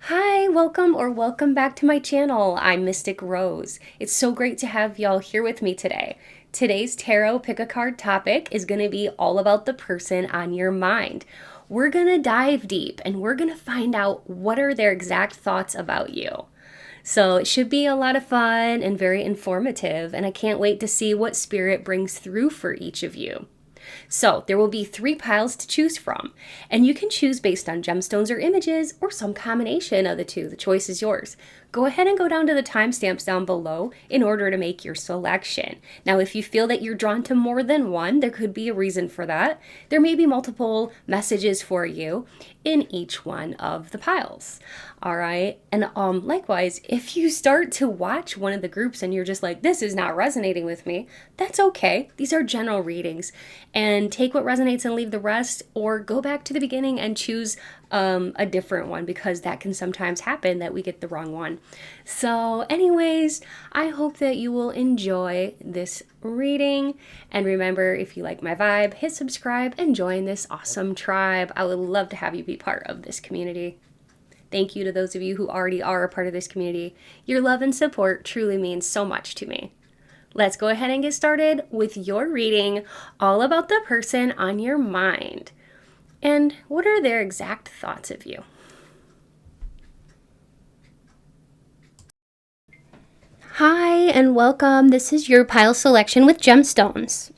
Hi, welcome back to my channel. I'm Mystic Rose. It's so great to have y'all here with me today. Today's tarot pick a card topic is going to be all about the person on your mind. We're going to dive deep and we're going to find out what are their exact thoughts about you. So it should be a lot of fun and very informative, and I can't wait to see what spirit brings through for each of you. So there will be 3 piles to choose from, and you can choose based on gemstones or images or some combination of the two. The choice is yours. Go ahead and go down to the timestamps down below in order to make your selection. Now, if you feel that you're drawn to more than one, there could be a reason for that. There may be multiple messages for you in each one of the piles. All right. And likewise, if you start to watch one of the groups and you're just like, this is not resonating with me, that's okay. These are general readings, and take what resonates and leave the rest, or go back to the beginning and choose a different one, because that can sometimes happen that we get the wrong one. So anyways, I hope that you will enjoy this reading. And remember, if you like my vibe, hit subscribe and join this awesome tribe. I would love to have you be part of this community. Thank you to those of you who already are a part of this community. Your love and support truly means so much to me. Let's go ahead and get started with your reading all about the person on your mind. And what are their exact thoughts of you? Hi and welcome. This is your pile selection with gemstones.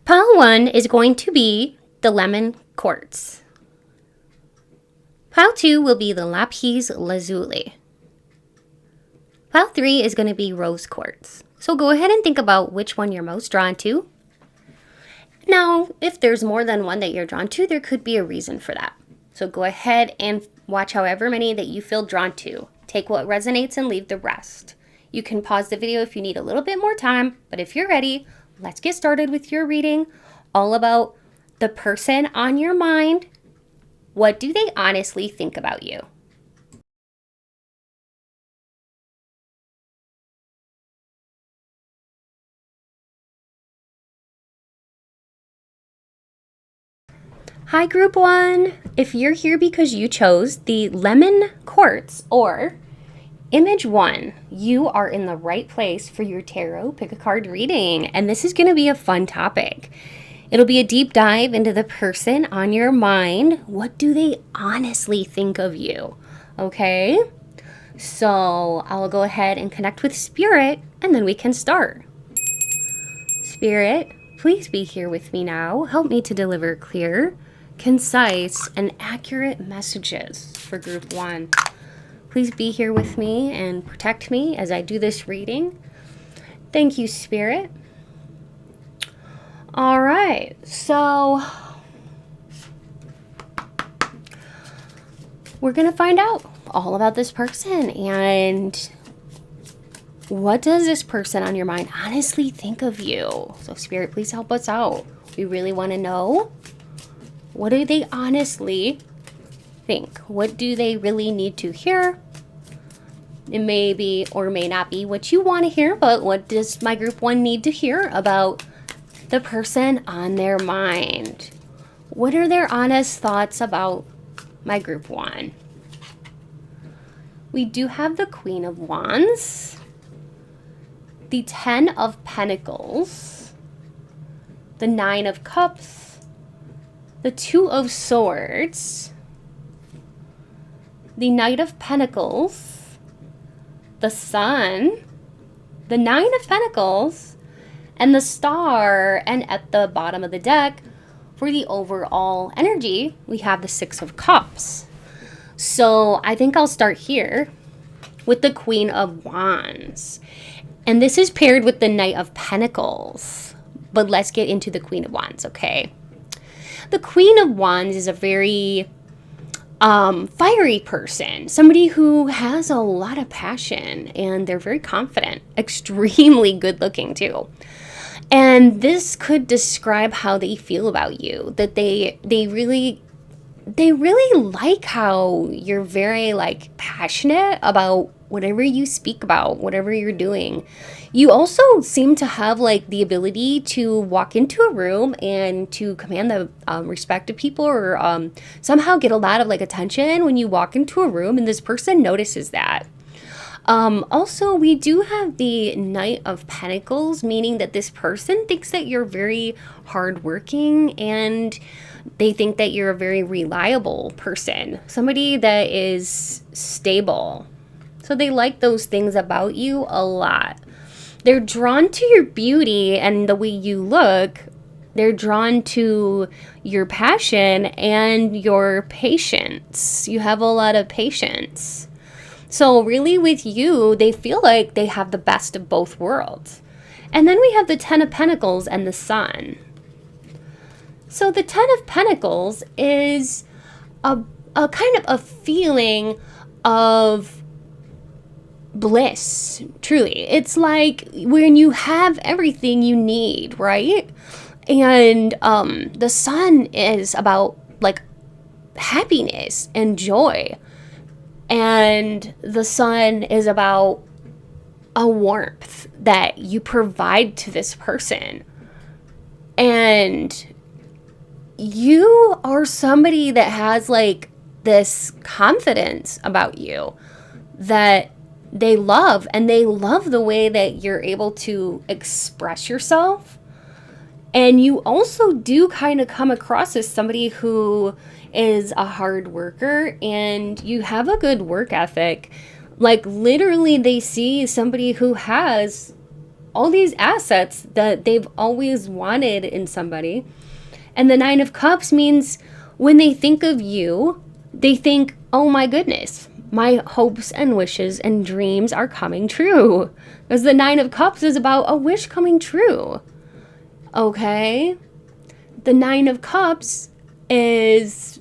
Pile 1 is going to be the lemon quartz. Pile 2 will be the lapis lazuli. Pile 3 is going to be rose quartz. So go ahead and think about which one you're most drawn to. Now, if there's more than one that you're drawn to, there could be a reason for that. So go ahead and watch however many that you feel drawn to. Take what resonates and leave the rest. You can pause the video if you need a little bit more time, but if you're ready, let's get started with your reading all about the person on your mind. What do they honestly think about you? Hi, Group 1. If you're here because you chose the lemon quartz or image 1, you are in the right place for your tarot pick a card reading. And this is going to be a fun topic. It'll be a deep dive into the person on your mind. What do they honestly think of you? Okay? So I'll go ahead and connect with Spirit, and then we can start. Spirit, please be here with me now. Help me to deliver clear, concise, and accurate messages for Group 1. Please be here with me and protect me as I do this reading. Thank you, Spirit. All right, so we're going to find out all about this person and what does this person on your mind honestly think of you? So Spirit, please help us out. We really want to know, what do they honestly think? What do they really need to hear? It may be or may not be what you want to hear, but what does my Group 1 need to hear about the person on their mind? What are their honest thoughts about my Group 1? We do have the Queen of Wands, the 10 of Pentacles, the 9 of Cups, the 2 of Swords, the Knight of Pentacles, the Sun, the 9 of Pentacles, and the Star. And at the bottom of the deck, for the overall energy, we have the 6 of Cups. So I think I'll start here with the Queen of Wands. And this is paired with the Knight of Pentacles. But let's get into the Queen of Wands, okay? The Queen of Wands is a very fiery person, somebody who has a lot of passion, and they're very confident, extremely good looking too. And this could describe how they feel about you, that they really they really like how you're very like passionate about whatever you speak about, whatever you're doing. You also seem to have like the ability to walk into a room and to command the respect of people, or somehow get a lot of like attention when you walk into a room and this person notices that. Also, we do have the Knight of Pentacles, meaning that this person thinks that you're very hardworking, and they think that you're a very reliable person, somebody that is stable. So they like those things about you a lot. They're drawn to your beauty and the way you look. They're drawn to your passion and your patience. You have a lot of patience. So really with you, they feel like they have the best of both worlds. And then we have the Ten of Pentacles and the Sun. So the Ten of Pentacles is a kind of a feeling of bliss, truly. It's like when you have everything you need, right? And the Sun is about like happiness and joy. And the Sun is about a warmth that you provide to this person. And you are somebody that has like this confidence about you that they love, and they love the way that you're able to express yourself. And you also do kind of come across as somebody who is a hard worker, and you have a good work ethic. Like literally they see somebody who has all these assets that they've always wanted in somebody. And the Nine of Cups means when they think of you, they think, oh my goodness, my hopes and wishes and dreams are coming true. Because the Nine of Cups is about a wish coming true. Okay? The Nine of Cups is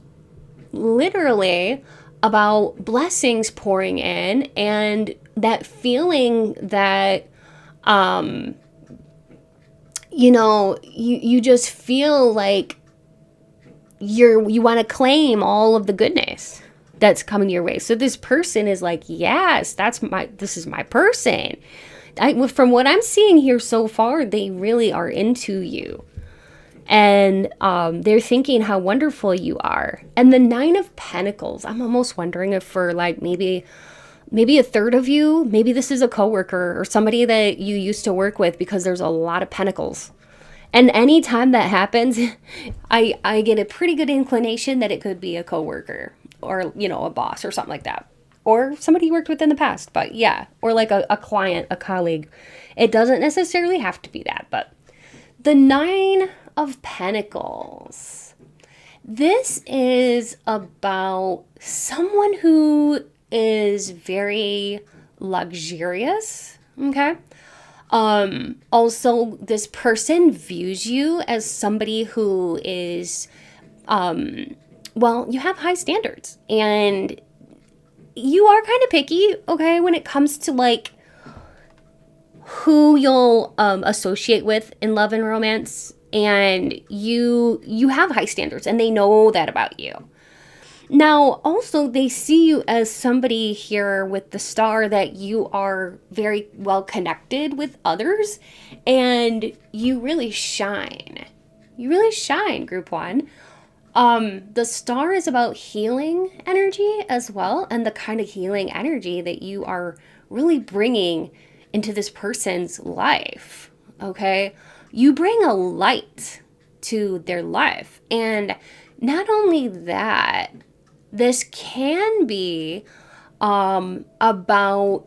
literally about blessings pouring in, and that feeling that you just feel like you want to claim all of the goodness that's coming your way. So this person is like, yes, this is my person. From what I'm seeing here so far, they really are into you. And they're thinking how wonderful you are. And the Nine of Pentacles, I'm almost wondering if for like maybe a third of you, maybe this is a coworker or somebody that you used to work with, because there's a lot of pentacles. And anytime that happens, I get a pretty good inclination that it could be a coworker or, a boss or something like that. Or somebody you worked with in the past. But yeah, or like a client, a colleague. It doesn't necessarily have to be that. But the Nine of Pentacles. This is about someone who is very luxurious, okay? Also, this person views you as somebody who is, you have high standards, and you are kind of picky, okay, when it comes to like who you'll associate with in love and romance. And you have high standards, and they know that about you. Now, also, they see you as somebody here with the star that you are very well connected with others, and you really shine. You really shine, Group 1. The star is about healing energy as well, and the kind of healing energy that you are really bringing into this person's life, okay? You bring a light to their life. And not only that, this can be about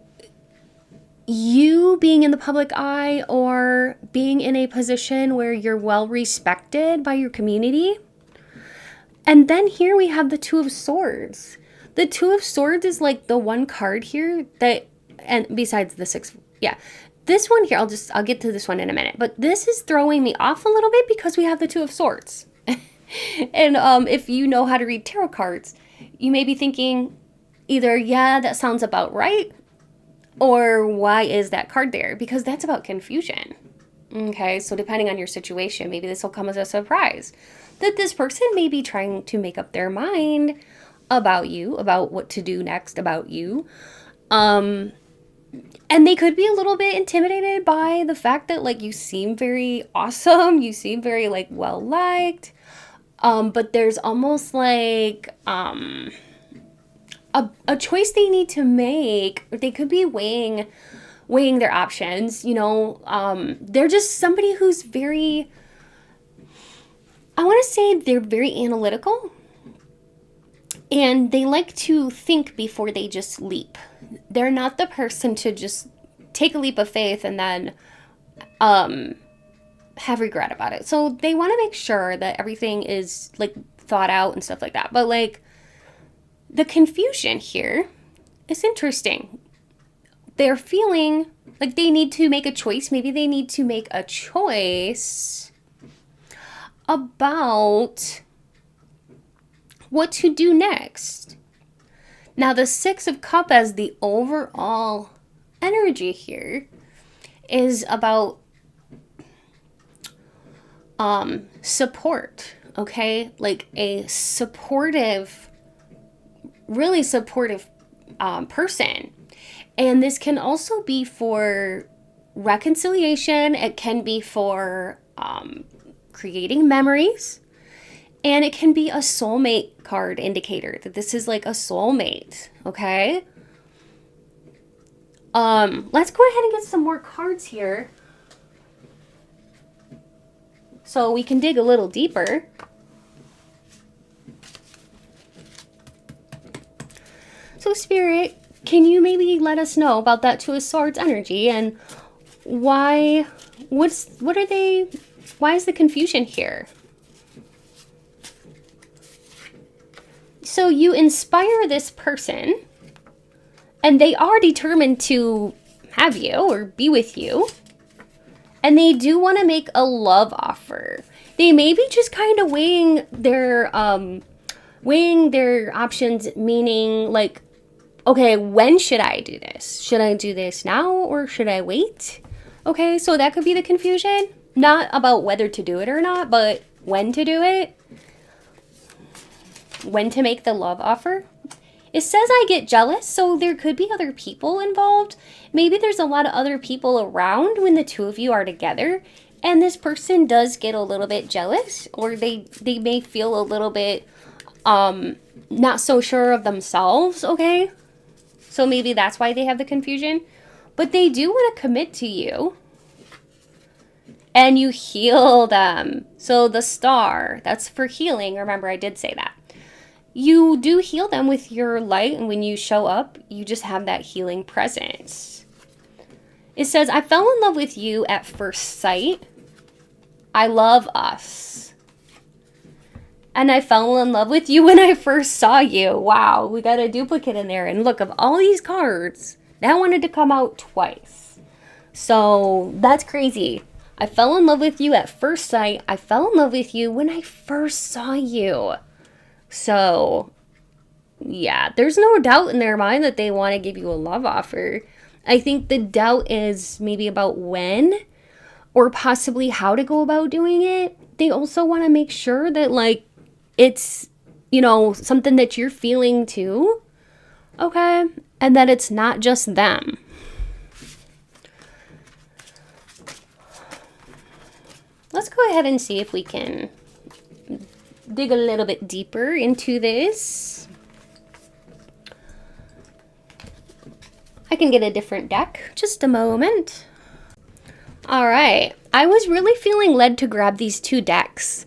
you being in the public eye, or being in a position where you're well respected by your community. And then here we have the Two of Swords. The Two of Swords is like the one card here that, and besides the six, yeah. This one here, I'll get to this one in a minute, but this is throwing me off a little bit because we have the Two of Swords. And if you know how to read tarot cards, you may be thinking either, yeah, that sounds about right, or why is that card there? Because that's about confusion. Okay, so depending on your situation, maybe this will come as a surprise. that this person may be trying to make up their mind about you, about what to do next about you. And they could be a little bit intimidated by the fact that, like, you seem very awesome, you seem very, like, well liked. But there's almost like a choice they need to make, or they could be weighing their options. You know, they're just somebody who's very, I want to say they're very analytical, and they like to think before they just leap. They're not the person to just take a leap of faith and then have regret about it. So they want to make sure that everything is, like, thought out and stuff like that. But, like, the confusion here is interesting. They're feeling like they need to make a choice. Maybe they need to make a choice about what to do next. Now, the Six of Cups as the overall energy here is about support, okay? Like a supportive, really supportive person. And this can also be for reconciliation. It can be for creating memories. And it can be a soulmate card indicator that this is like a soulmate, okay? Let's go ahead and get some more cards here so we can dig a little deeper. So, Spirit, can you maybe let us know about that Two of Swords energy and why, why is the confusion here? So you inspire this person, and they are determined to have you or be with you, and they do want to make a love offer. They may be just kind of weighing their options, meaning like, okay, when should I do this? Should I do this now or should I wait? Okay, so that could be the confusion. Not about whether to do it or not, but when to do it. When to make the love offer. It says I get jealous, so there could be other people involved. Maybe there's a lot of other people around when the two of you are together, and this person does get a little bit jealous, or they may feel a little bit not so sure of themselves, okay? So maybe that's why they have the confusion. But they do want to commit to you, and you heal them. So the star, that's for healing. Remember, I did say that. You do heal them with your light, and when you show up, you just have that healing presence. It says, I fell in love with you at first sight. I love us. And I fell in love with you when I first saw you. Wow, we got a duplicate in there. And look, of all these cards, that wanted to come out twice. So that's crazy. I fell in love with you at first sight. I fell in love with you when I first saw you. So, yeah, there's no doubt in their mind that they want to give you a love offer. I think the doubt is maybe about when or possibly how to go about doing it. They also want to make sure that, like, it's, you know, something that you're feeling too, okay? And that it's not just them. Let's go ahead and see if we can dig a little bit deeper into this. I can get a different deck. Just a moment. All right. I was really feeling led to grab these two decks.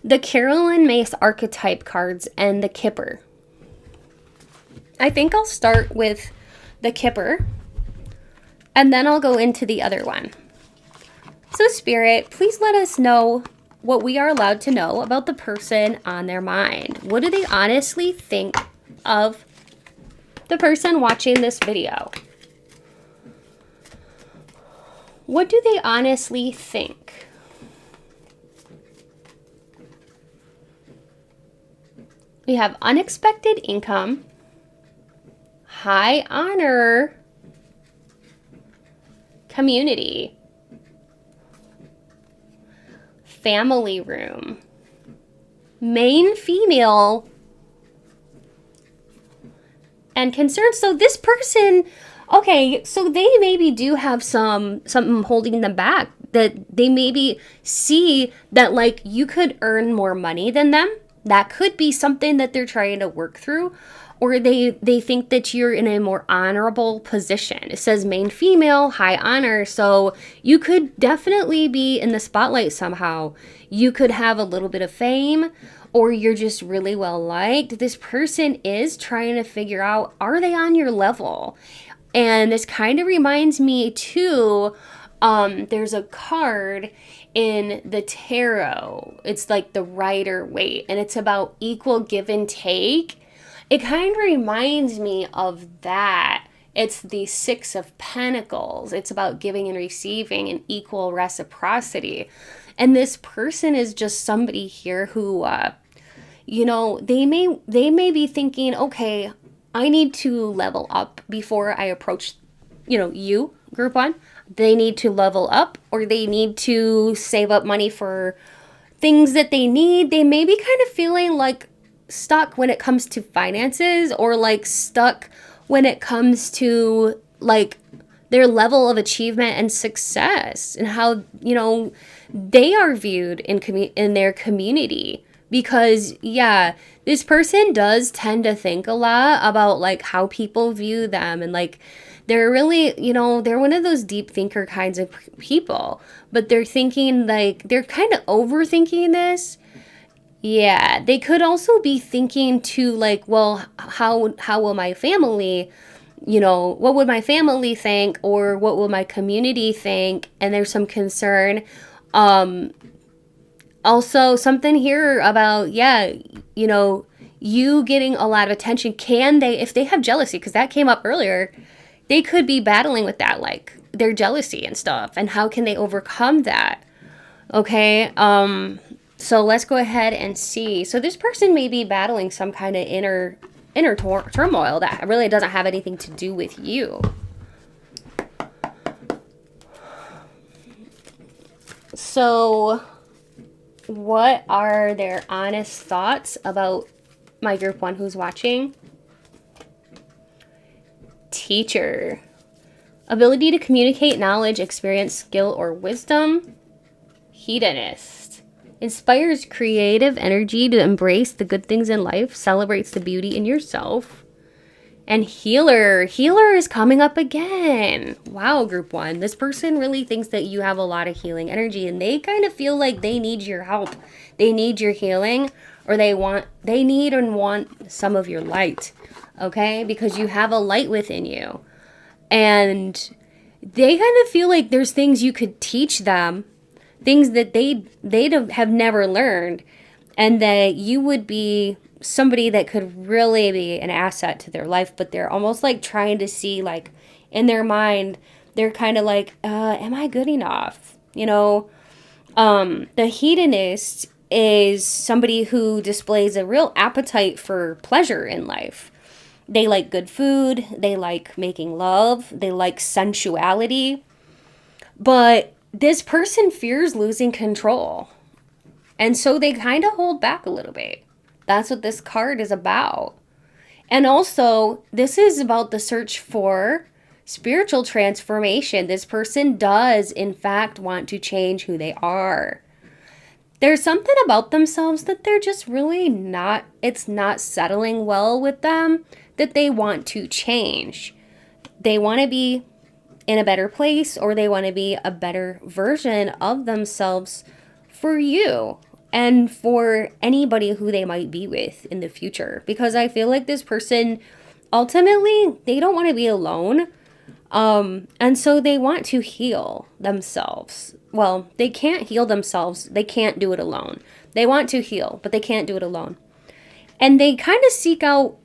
The Carolyn Mace archetype cards and the Kipper. I think I'll start with the Kipper, and then I'll go into the other one. So, Spirit, please let us know what we are allowed to know about the person on their mind. What do they honestly think of the person watching this video? What do they honestly think? We have unexpected income, high honor, community, family room, main female and concerned. So this person, okay, so they maybe do have something holding them back, that they maybe see that like you could earn more money than them. That could be something that they're trying to work through. Or they think that you're in a more honorable position. It says main female, high honor. So you could definitely be in the spotlight somehow. You could have a little bit of fame, or you're just really well liked. This person is trying to figure out, are they on your level? And this kind of reminds me too, there's a card in the tarot. It's like the Rider-Waite, and it's about equal give and take. It kind of reminds me of that. It's the Six of Pentacles. It's about giving and receiving and equal reciprocity. And this person is just somebody here who, they may be thinking, okay, I need to level up before I approach, you, group one. They need to level up, or they need to save up money for things that they need. They may be kind of feeling like stuck when it comes to finances, or like stuck when it comes to like their level of achievement and success, and how they are viewed in their community. Because this person does tend to think a lot about like how people view them, and like they're really, they're one of those deep thinker kinds of people, but they're thinking like they're kind of overthinking this. Yeah, they could also be thinking too, like, well, how will my family, what would my family think, or what will my community think? And there's some concern. Also something here about, you getting a lot of attention. Can they, if they have jealousy, because that came up earlier, they could be battling with that, like their jealousy and stuff. And how can they overcome that? Okay. So let's go ahead and see. So this person may be battling some kind of inner turmoil that really doesn't have anything to do with you. So what are their honest thoughts about my group one who's watching? Teacher. Ability to communicate knowledge, experience, skill, or wisdom. Hedonist. Inspires creative energy to embrace the good things in life, celebrates the beauty in yourself. And healer. Healer is coming up again. Wow, group one. This person really thinks that you have a lot of healing energy, and they kind of feel like they need your help. They need your healing, or they need and want some of your light. Okay? Because you have a light within you. And they kind of feel like there's things you could teach them, things that they have never learned, and that you would be somebody that could really be an asset to their life. But they're almost like trying to see, like, in their mind, they're kind of like, am I good enough? The hedonist is somebody who displays a real appetite for pleasure in life. They like good food, they like making love, they like sensuality. But this person fears losing control. And so they kind of hold back a little bit. That's what this card is about. And also, this is about the search for spiritual transformation. This person does, in fact, want to change who they are. There's something about themselves that they're just really not, it's not settling well with them, that they want to change. They want to be in a better place, or they want to be a better version of themselves for you and for anybody who they might be with in the future. Because I feel like this person, ultimately, they don't want to be alone. And so they want to heal themselves. Well, they can't heal themselves. They can't do it alone. They want to heal, but they can't do it alone. And they kind of seek out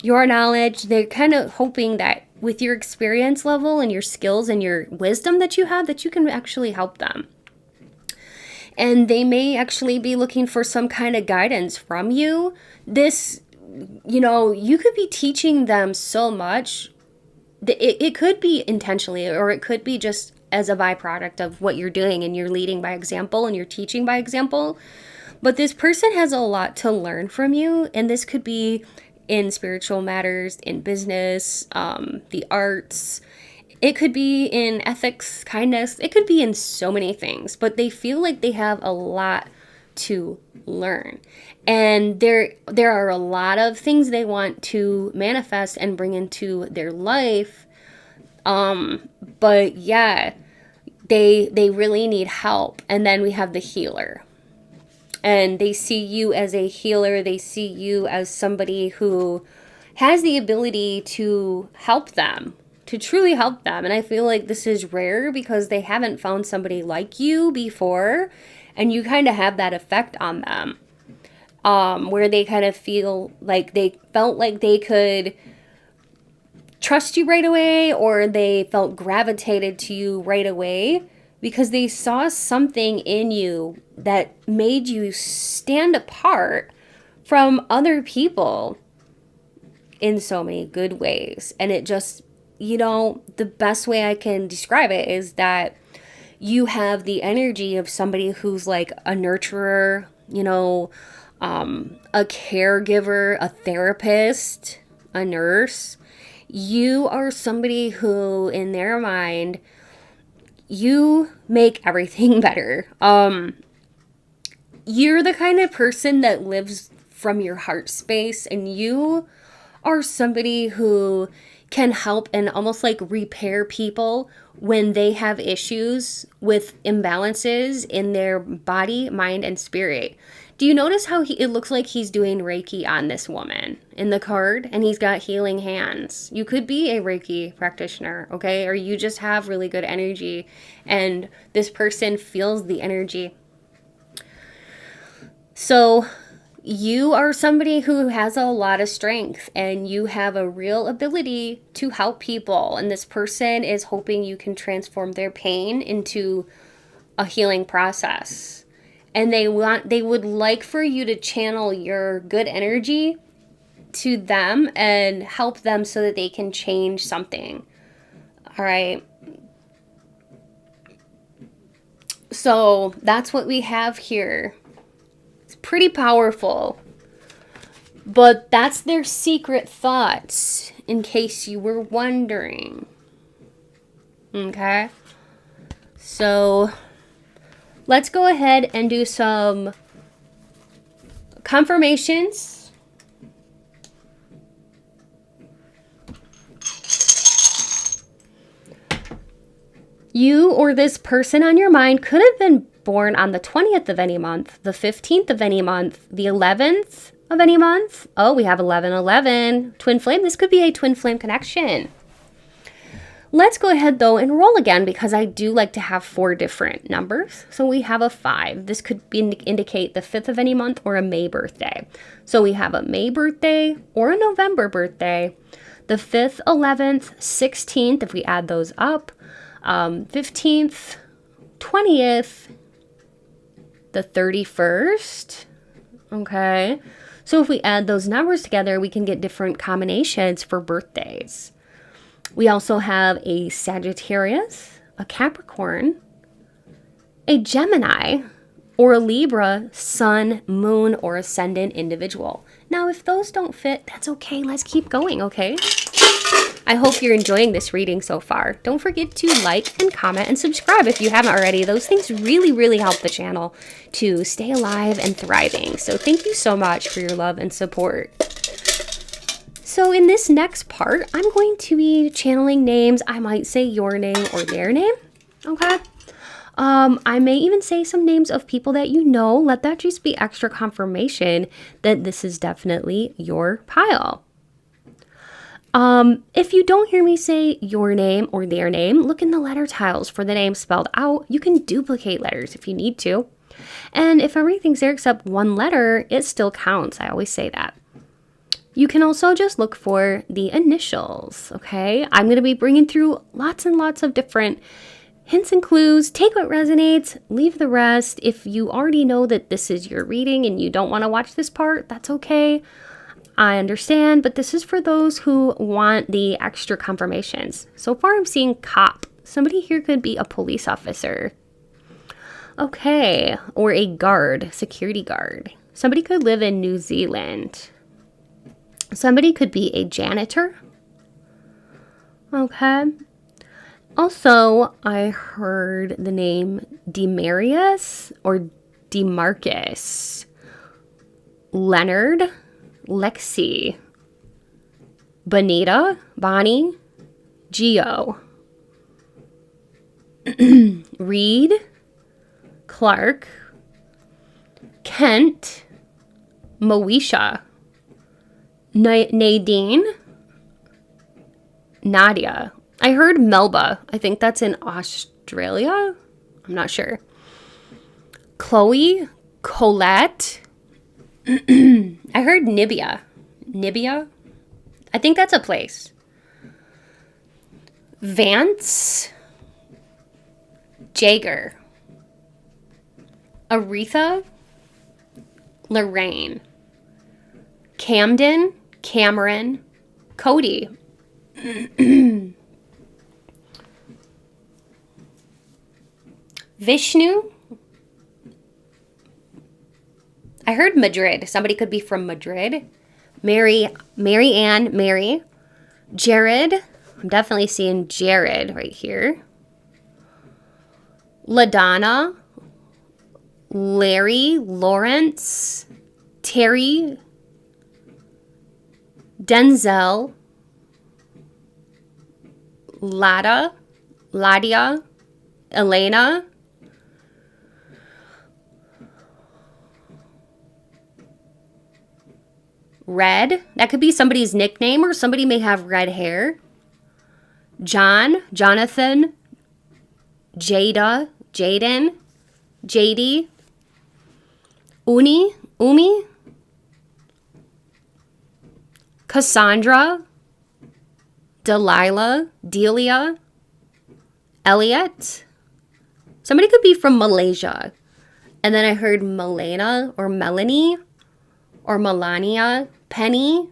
your knowledge. They're kind of hoping that with your experience level and your skills and your wisdom that you have, that you can actually help them. And they may actually be looking for some kind of guidance from you. This, you could be teaching them so much. It could be intentionally, or it could be just as a byproduct of what you're doing, and you're leading by example and you're teaching by example. But this person has a lot to learn from you, and this could be in spiritual matters, in business, the arts. It could be in ethics, kindness. It could be in so many things, but they feel like they have a lot to learn. And there are a lot of things they want to manifest and bring into their life. But yeah, they really need help. And then we have the healer. And they see you as a healer. They see you as somebody who has the ability to help them, to truly help them. And I feel like this is rare because they haven't found somebody like you before. And you kind of have that effect on them, where they kind of feel like they felt like they could trust you right away, or they felt gravitated to you right away because they saw something in you that made you stand apart from other people in so many good ways. And it just, the best way I can describe it is that you have the energy of somebody who's like a nurturer, a caregiver, a therapist, a nurse. You are somebody who, in their mind, you make everything better. You're the kind of person that lives from your heart space, and you are somebody who can help and almost like repair people when they have issues with imbalances in their body, mind, and spirit. Do you notice how it looks like he's doing Reiki on this woman in the card, and he's got healing hands? You could be a Reiki practitioner, okay? Or you just have really good energy, and this person feels the energy. So you are somebody who has a lot of strength, and you have a real ability to help people. And this person is hoping you can transform their pain into a healing process. And they would like for you to channel your good energy to them and help them so that they can change something. All right. So that's what we have here. It's pretty powerful. But that's their secret thoughts, in case you were wondering. Okay? So let's go ahead and do some confirmations. You or this person on your mind could have been born on the 20th of any month, the 15th of any month, the 11th of any month. Oh, we have 1111. Twin flame. This could be a twin flame connection. Let's go ahead, though, and roll again, because I do like to have 4 different numbers. So we have a 5. This could indicate the 5th of any month or a May birthday. So we have a May birthday or a November birthday. The 5th, 11th, 16th, if we add those up, 15th, 20th, the 31st. Okay. So if we add those numbers together, we can get different combinations for birthdays. We also have a Sagittarius, a Capricorn, a Gemini, or a Libra, Sun, Moon, or Ascendant individual. Now, if those don't fit, that's okay. Let's keep going, okay? I hope you're enjoying this reading so far. Don't forget to like and comment and subscribe if you haven't already. Those things really, really help the channel to stay alive and thriving. So thank you so much for your love and support. So in this next part, I'm going to be channeling names. I might say your name or their name, okay? I may even say some names of people that you know. Let that just be extra confirmation that this is definitely your pile. If you don't hear me say your name or their name, look in the letter tiles for the name spelled out. You can duplicate letters if you need to. And if everything's there except one letter, it still counts. I always say that. You can also just look for the initials, okay? I'm going to be bringing through lots and lots of different hints and clues. Take what resonates, leave the rest. If you already know that this is your reading and you don't want to watch this part, that's okay. I understand, but this is for those who want the extra confirmations. So far, I'm seeing cop. Somebody here could be a police officer. Okay, or a guard, security guard. Somebody could live in New Zealand. Somebody could be a janitor. Okay. Also, I heard the name Demarius or Demarcus. Leonard, Lexi, Bonita, Bonnie, Geo, Reed, Clark, Kent, Moesha, Nadine, Nadia. I heard Melba. I think that's in Australia. I'm not sure. Chloe, Colette. I heard Nibia. Nibia? I think that's a place. Vance. Jager. Aretha. Lorraine. Camden. Cameron. Cody. Vishnu. I heard Madrid. Somebody could be from Madrid. Mary Ann, Mary. Jared. I'm definitely seeing Jared right here. LaDonna. Larry. Lawrence. Terry. Denzel. Ladia. Elena. Red. That could be somebody's nickname, or somebody may have red hair. John. Jonathan. Jada. Jaden. JD. Umi. Cassandra. Delilah. Delia. Elliot. Somebody could be from Malaysia. And then I heard Melena or Melanie or Melania. Penny.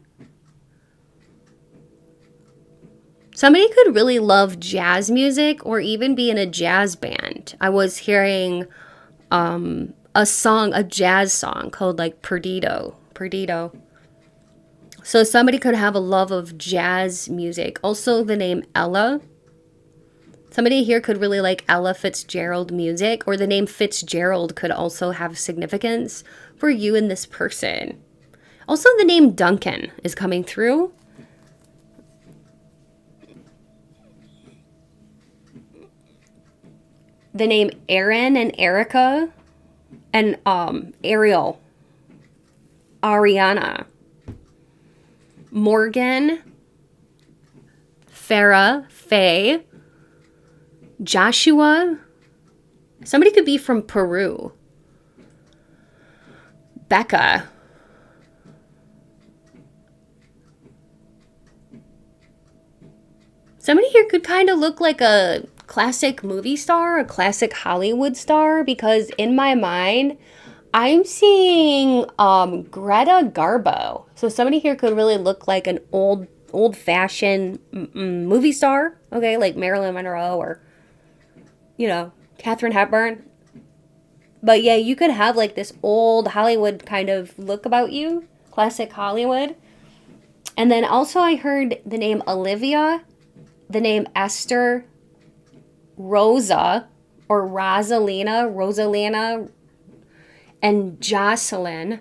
Somebody could really love jazz music or even be in a jazz band. I was hearing a jazz song called like Perdido. So somebody could have a love of jazz music. Also the name Ella. Somebody here could really like Ella Fitzgerald music, or the name Fitzgerald could also have significance for you and this person. Also, the name Duncan is coming through. The name Aaron and Erica and Ariel, Ariana, Morgan, Farah, Faye, Joshua. Somebody could be from Peru. Becca. Somebody here could kind of look like a classic movie star, a classic Hollywood star, because in my mind, I'm seeing Greta Garbo. So somebody here could really look like an old-fashioned movie star, okay, like Marilyn Monroe or, you know, Katharine Hepburn. But yeah, you could have like this old Hollywood kind of look about you, classic Hollywood. And then also I heard the name Olivia, the name Esther, Rosa, or Rosalina, and Jocelyn.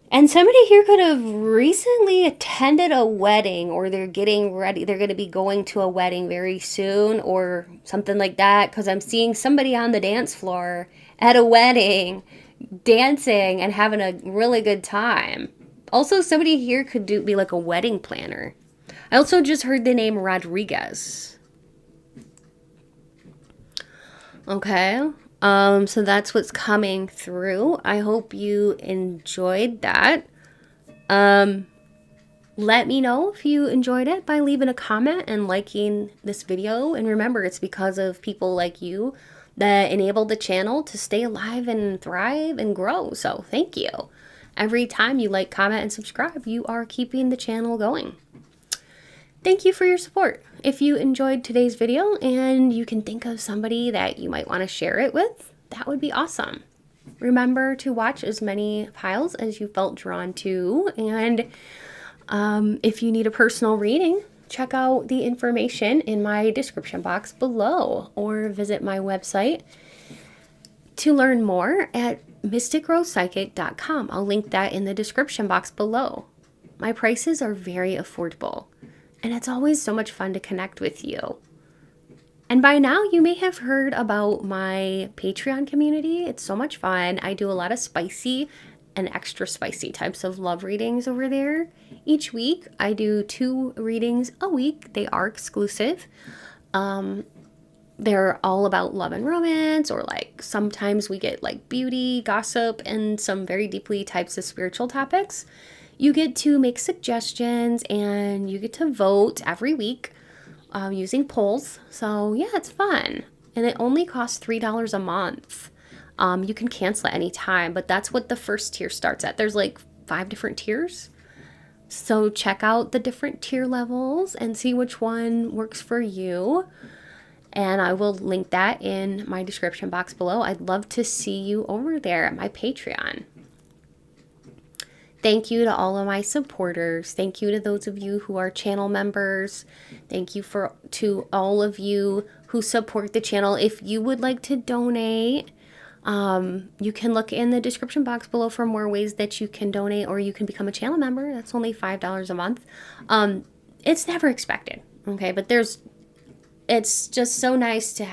And somebody here could have recently attended a wedding, or they're getting ready. They're going to be going to a wedding very soon, or something like that, because I'm seeing somebody on the dance floor at a wedding dancing and having a really good time. Also, somebody here could be like a wedding planner. I also just heard the name Rodriguez. Okay. So that's what's coming through. I hope you enjoyed that. Let me know if you enjoyed it by leaving a comment and liking this video. And remember, it's because of people like you that enable the channel to stay alive and thrive and grow. So thank you. Every time you like, comment, and subscribe, you are keeping the channel going. thank you for your support. If you enjoyed today's video and you can think of somebody that you might want to share it with, that would be awesome. Remember to watch as many piles as you felt drawn to, and if you need a personal reading, check out the information in my description box below, or visit my website to learn more at mysticrosepsychic.com. I'll link that in the description box below. My prices are very affordable, and it's always so much fun to connect with you. And by now, you may have heard about my Patreon community. It's so much fun. I do a lot of spicy and extra spicy types of love readings over there. Each week, I do 2 readings a week. They are exclusive. They're all about love and romance, or like sometimes we get like beauty, gossip, and some very deeply types of spiritual topics. You get to make suggestions and you get to vote every week using polls. So yeah, it's fun. And it only costs $3 a month. You can cancel at any time, but that's what the first tier starts at. There's like 5 different tiers. So check out the different tier levels and see which one works for you. And I will link that in my description box below. I'd love to see you over there at my Patreon. Thank you to all of my supporters. Thank you to those of you who are channel members. Thank you to all of you who support the channel. If you would like to donate, you can look in the description box below for more ways that you can donate, or you can become a channel member. That's only $5 a month. It's never expected, okay? But it's just so nice to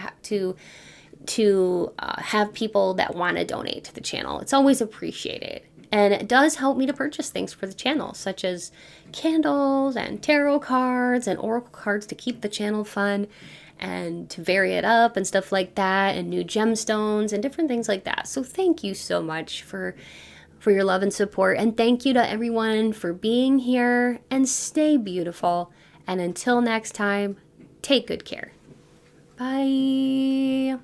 have people that want to donate to the channel. It's always appreciated. And it does help me to purchase things for the channel, such as candles and tarot cards and oracle cards to keep the channel fun and to vary it up and stuff like that, and new gemstones and different things like that. So thank you so much for your love and support. And thank you to everyone for being here, and stay beautiful. And until next time, take good care. Bye.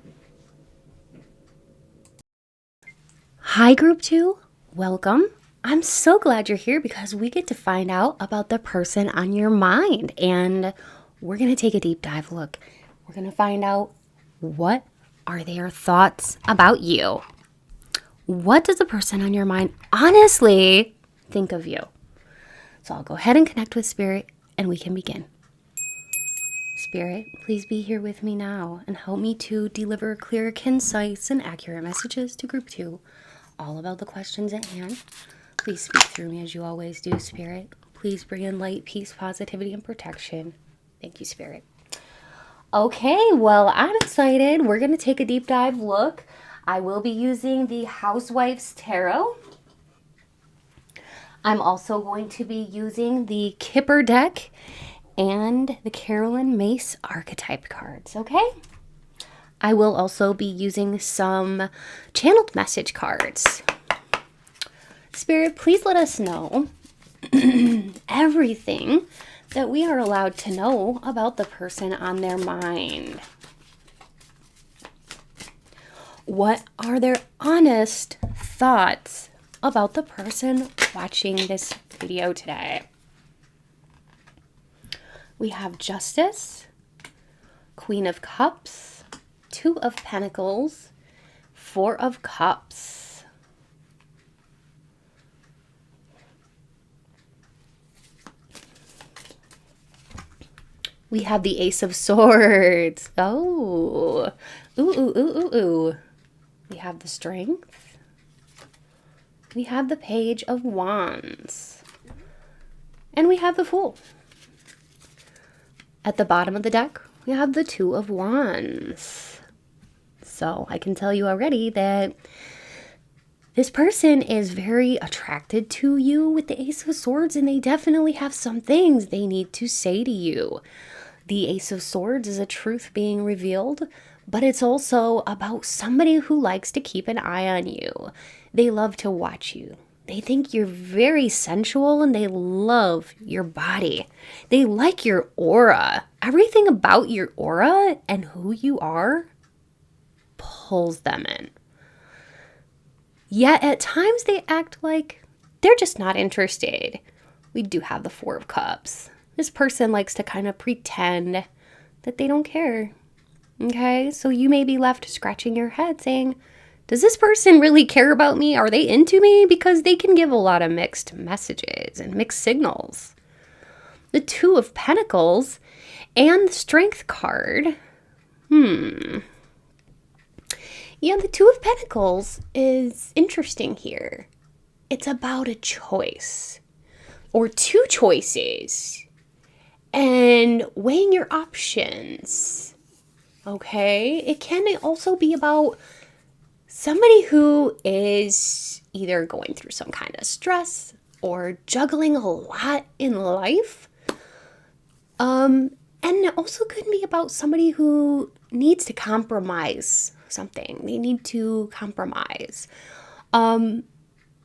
Hi, Group 2. Welcome. I'm so glad you're here because we get to find out about the person on your mind. And we're going to take a deep dive look. We're going to find out, what are their thoughts about you? What does the person on your mind honestly think of you? So I'll go ahead and connect with Spirit and we can begin. Spirit, please be here with me now and help me to deliver clear, concise, and accurate messages to Group 2, all about the questions at hand. Please speak through me as you always do, Spirit. Please bring in light, peace, positivity, and protection. Thank you, Spirit. Okay, well, I'm excited. We're going to take a deep dive look. I will be using the Housewife's Tarot. I'm also going to be using the Kipper deck and the Carolyn Mace archetype cards, okay? I will also be using some channeled message cards. Spirit, please let us know everything that we are allowed to know about the person on their mind. What are their honest thoughts about the person watching this video today? We have Justice, Queen of Cups, 2 of Pentacles, 4 of Cups. We have the Ace of Swords. Oh, ooh, ooh, ooh, ooh, ooh. We have the Strength. We have the Page of Wands. And we have the Fool. At the bottom of the deck, we have the 2 of Wands. So I can tell you already that this person is very attracted to you with the Ace of Swords, and they definitely have some things they need to say to you. The Ace of Swords is a truth being revealed, but it's also about somebody who likes to keep an eye on you. They love to watch you. They think you're very sensual, and they love your body. They like your aura. Everything about your aura and who you are pulls them in. Yet at times they act like they're just not interested. We do have the 4 of Cups. This person likes to kind of pretend that they don't care. Okay, so you may be left scratching your head saying, does this person really care about me? Are they into me? Because they can give a lot of mixed messages and mixed signals. The Two of Pentacles and the Strength card. Yeah, the Two of Pentacles is interesting here. It's about a choice or two choices and weighing your options. Okay, it can also be about somebody who is either going through some kind of stress or juggling a lot in life. And it also could be about somebody who needs to compromise something. They need to compromise.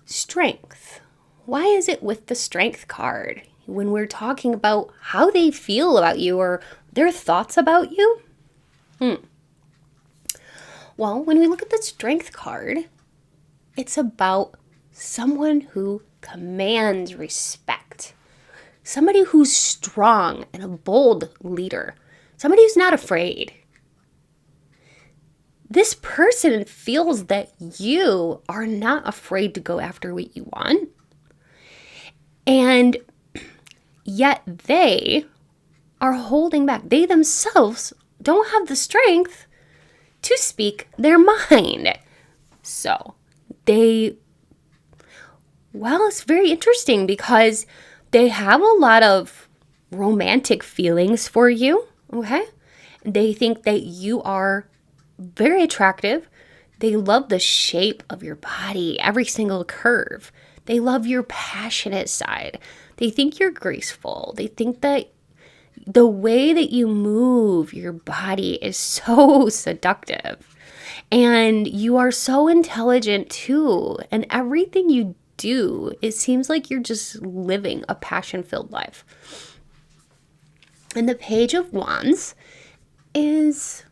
Strength. Why is it with the Strength card when we're talking about how they feel about you or their thoughts about you? Well, when we look at the Strength card, it's about someone who commands respect. Somebody who's strong and a bold leader. Somebody who's not afraid. This person feels that you are not afraid to go after what you want. And yet they are holding back. They themselves don't have the strength to speak their mind. So it's very interesting because they have a lot of romantic feelings for you, okay? They think that you are very attractive. They love the shape of your body, every single curve. They love your passionate side. They think you're graceful. They think that the way that you move your body is so seductive. And you are so intelligent too. And everything you do, it seems like you're just living a passion-filled life. And the Page of Wands is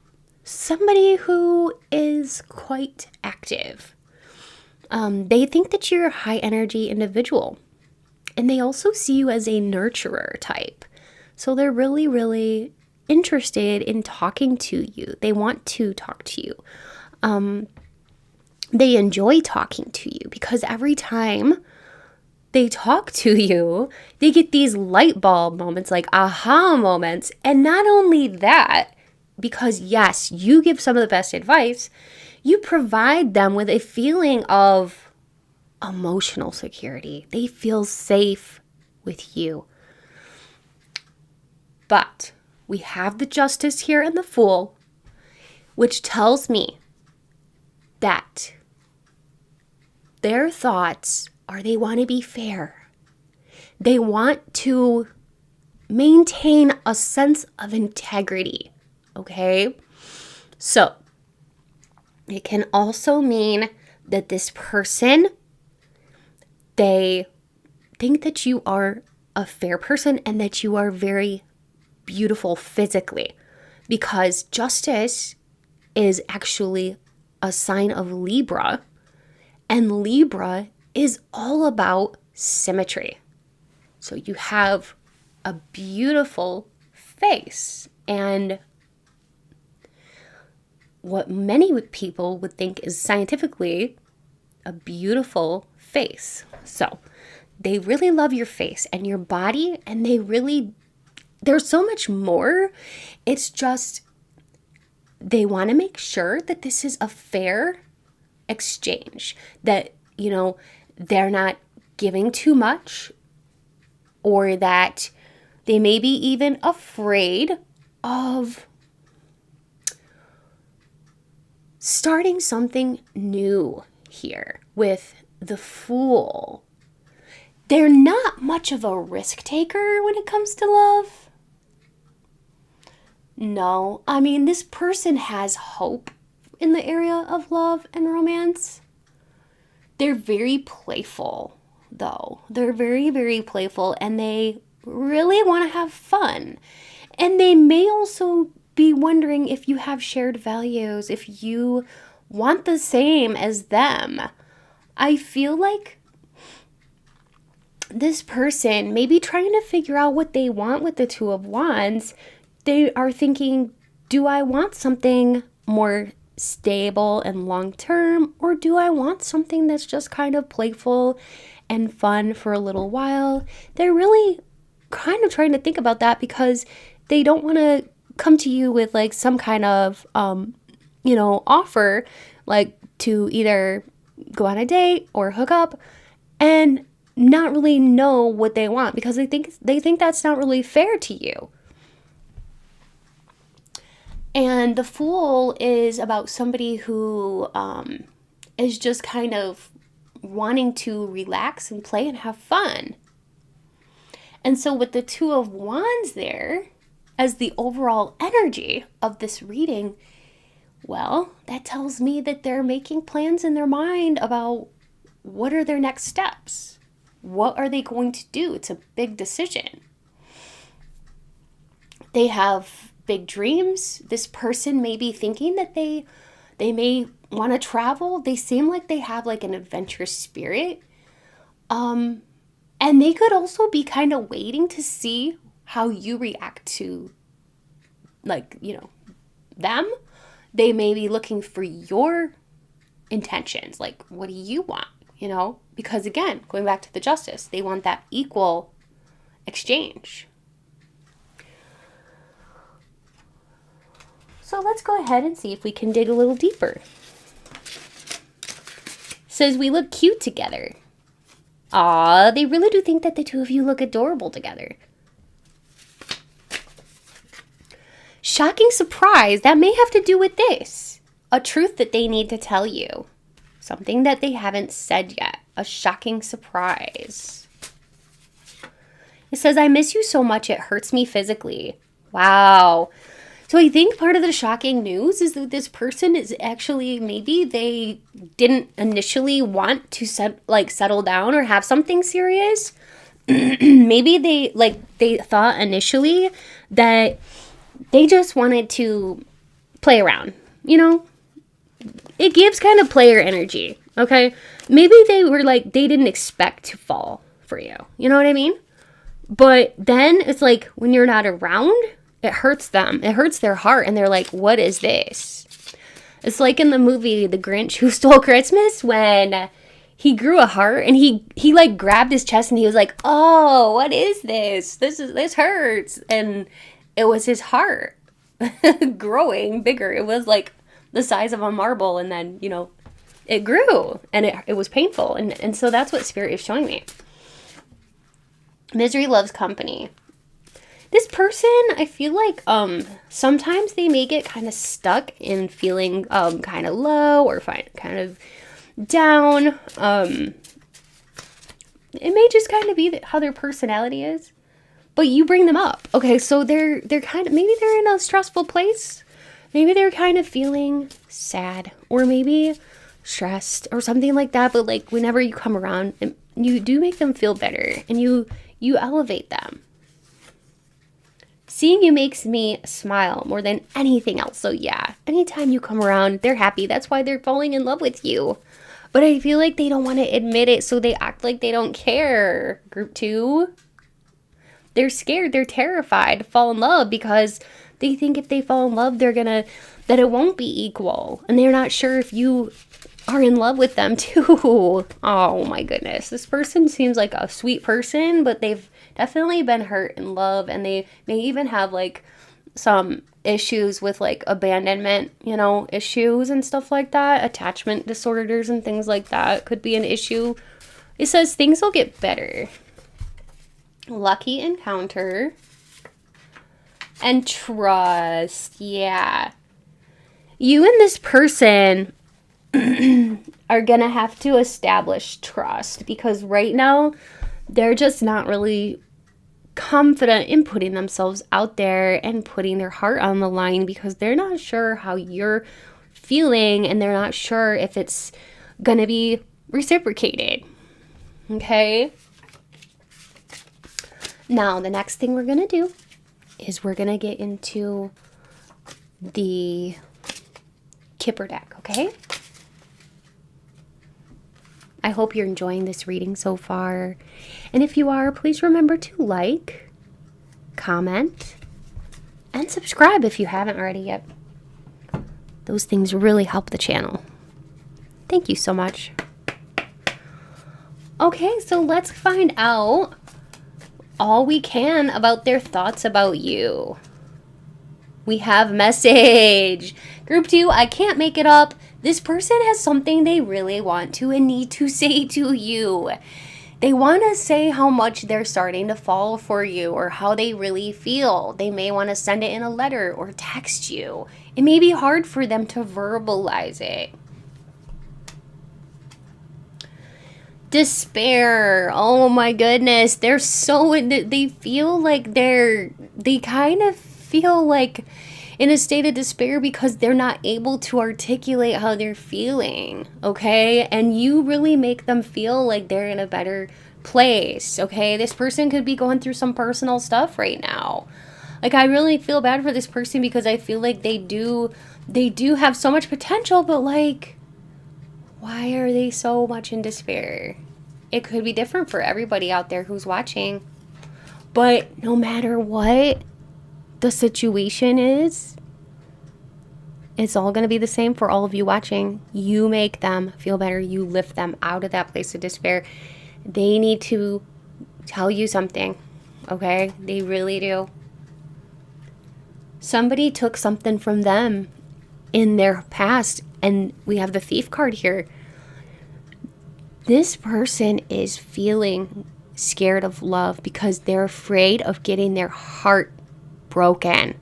somebody who is quite active. They think that you're a high-energy individual. And they also see you as a nurturer type. So they're really, really interested in talking to you. They want to talk to you. They enjoy talking to you because every time they talk to you, they get these light bulb moments, like aha moments. And not only that, because yes, you give some of the best advice, you provide them with a feeling of emotional security. They feel safe with you. But we have the Justice here and the Fool, which tells me that their thoughts are they want to be fair. They want to maintain a sense of integrity, okay? So it can also mean that this person, they think that you are a fair person and that you are very beautiful physically, because Justice is actually a sign of Libra, and Libra is all about symmetry. So you have a beautiful face, and what many people would think is scientifically a beautiful face. So they really love your face and your body, and there's so much more. It's just they want to make sure that this is a fair exchange, that, they're not giving too much, or that they may be even afraid of starting something new here with the Fool. They're not much of a risk taker when it comes to love. No, this person has hope in the area of love and romance. They're very playful, though. They're very, very playful, and they really want to have fun. And they may also be wondering if you have shared values, if you want the same as them. I feel like this person may be trying to figure out what they want with the Two of Wands. They are thinking, do I want something more stable and long term, or do I want something that's just kind of playful and fun for a little while? They're really kind of trying to think about that because they don't want to come to you with like some kind of offer, like to either go on a date or hook up, and not really know what they want because they think that's not really fair to you. And the Fool is about somebody who is just kind of wanting to relax and play and have fun. And so with the Two of Wands there, as the overall energy of this reading, well, that tells me that they're making plans in their mind about what are their next steps. What are they going to do? It's a big decision. They have big dreams. This person may be thinking that they may want to travel. They seem like they have like an adventurous spirit. And they could also be kind of waiting to see how you react to, like, them. They may be looking for your intentions. Like, what do you want? Because again, going back to the Justice, they want that equal exchange. So let's go ahead and see if we can dig a little deeper. Says we look cute together. Aw, they really do think that the two of you look adorable together. Shocking surprise, that may have to do with this. A truth that they need to tell you. Something that they haven't said yet. A shocking surprise. It says, I miss you so much it hurts me physically. Wow. So I think part of the shocking news is that this person is actually, maybe they didn't initially want to settle down or have something serious. Maybe they thought initially that they just wanted to play around, It gives kind of player energy, okay? Maybe they were like, they didn't expect to fall for you. You know what I mean? But then it's like when you're not around, it hurts them. It hurts their heart. And they're like, what is this? It's like in the movie The Grinch Who Stole Christmas when he grew a heart and he like grabbed his chest and he was like, oh, what is this? This hurts. And it was his heart growing bigger. It was like the size of a marble, and then, it grew, and it was painful. And so that's what Spirit is showing me. Misery loves company. This person, I feel like sometimes they may get kind of stuck in feeling kind of low or kind of down. It may just kind of be how their personality is, but you bring them up. Okay, so they're kind of, maybe they're in a stressful place. Maybe they're kind of feeling sad or maybe stressed or something like that. But like whenever you come around, you do make them feel better and you elevate them. Seeing you makes me smile more than anything else. So yeah, anytime you come around, they're happy. That's why they're falling in love with you. But I feel like they don't want to admit it, so they act like they don't care. Group 2. They're scared. They're terrified to fall in love because they think if they fall in love, that it won't be equal. And they're not sure if you are in love with them too. Oh my goodness. This person seems like a sweet person, but they've definitely been hurt in love. And they may even have like some issues with like abandonment, issues and stuff like that. Attachment disorders and things like that could be an issue. It says things will get better. Lucky encounter. And trust. Yeah. You and this person are going to have to establish trust because right now they're just not really confident in putting themselves out there and putting their heart on the line because they're not sure how you're feeling and they're not sure if it's going to be reciprocated. Okay? Now, the next thing we're going to do is we're going to get into the Kipper deck, okay? I hope you're enjoying this reading so far. And if you are, please remember to like, comment, and subscribe if you haven't already yet. Those things really help the channel. Thank you so much. Okay, so let's find out all we can about their thoughts about you. We have message. Group 2, I can't make it up. This person has something they really want to and need to say to you. They want to say how much they're starting to fall for you or how they really feel. They may want to send it in a letter or text you. It may be hard for them to verbalize it. Despair. Oh my goodness. They feel like they kind of feel like in a state of despair because they're not able to articulate how they're feeling, okay? And you really make them feel like they're in a better place, okay? This person could be going through some personal stuff right now. Like, I really feel bad for this person because I feel like they do have so much potential, but like, why are they so much in despair? It could be different for everybody out there who's watching. But no matter what the situation is, it's all going to be the same for all of you watching. You make them feel better. You lift them out of that place of despair. They need to tell you something, okay? They really do. Somebody took something from them in their past, and we have the Thief card here. This person is feeling scared of love because they're afraid of getting their heart broken.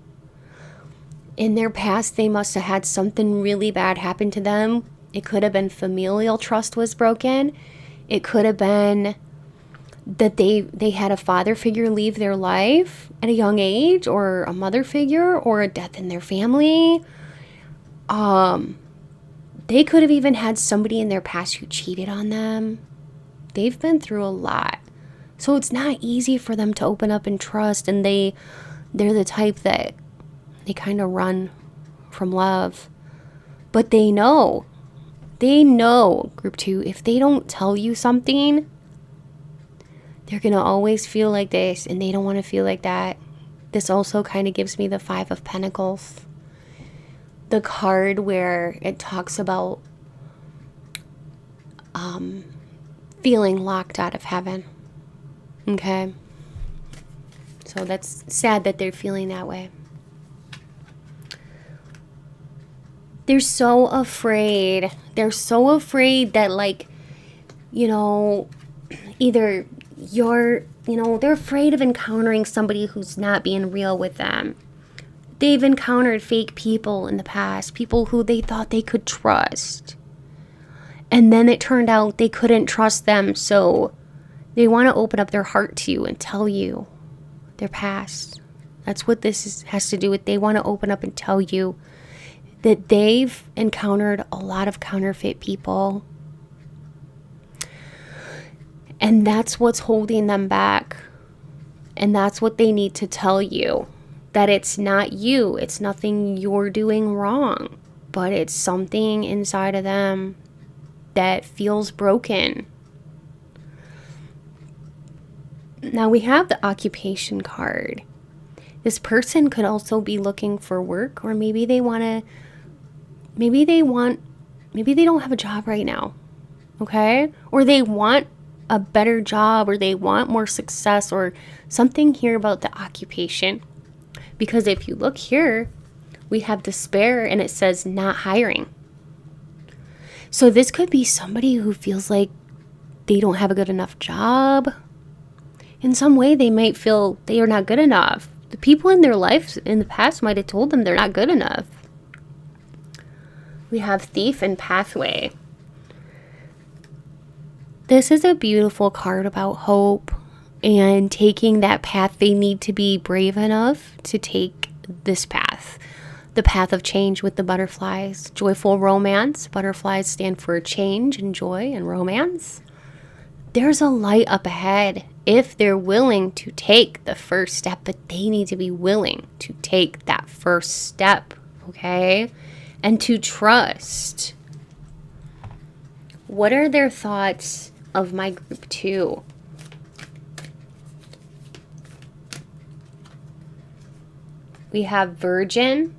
In their past, they must have had something really bad happen to them. It could have been familial trust was broken. It could have been that they had a father figure leave their life at a young age, or a mother figure, or a death in their family. They could have even had somebody in their past who cheated on them. They've been through a lot. So it's not easy for them to open up and trust, and they're the type that they kind of run from love. But they know, group 2, if they don't tell you something, they're going to always feel like this, and they don't want to feel like that. This also kind of gives me the 5 of Pentacles. The card where it talks about feeling locked out of heaven. Okay? So that's sad that they're feeling that way. They're so afraid. They're so afraid that, like, either they're afraid of encountering somebody who's not being real with them. They've encountered fake people in the past, people who they thought they could trust. And then it turned out they couldn't trust them, so they want to open up their heart to you and tell you their past. That's what this has to do with. They want to open up and tell you that they've encountered a lot of counterfeit people. And that's what's holding them back. And that's what they need to tell you. That it's not you. It's nothing you're doing wrong. But it's something inside of them that feels broken. Now we have the occupation card. This person could also be looking for work, or maybe they don't have a job right now. Okay? Or they want a better job, or they want more success, or something here about the occupation. Because if you look here, we have despair, and it says not hiring. So this could be somebody who feels like they don't have a good enough job. In some way, they might feel they are not good enough. The people in their life in the past might have told them they're not good enough. We have Thief and Pathway. This is a beautiful card about hope and taking that path. They need to be brave enough to take this path. The path of change with the butterflies. Joyful romance. Butterflies stand for change and joy and romance. There's a light up ahead if they're willing to take the first step, but they need to be willing to take that first step, okay? And to trust. What are their thoughts of my group 2? We have Virgin,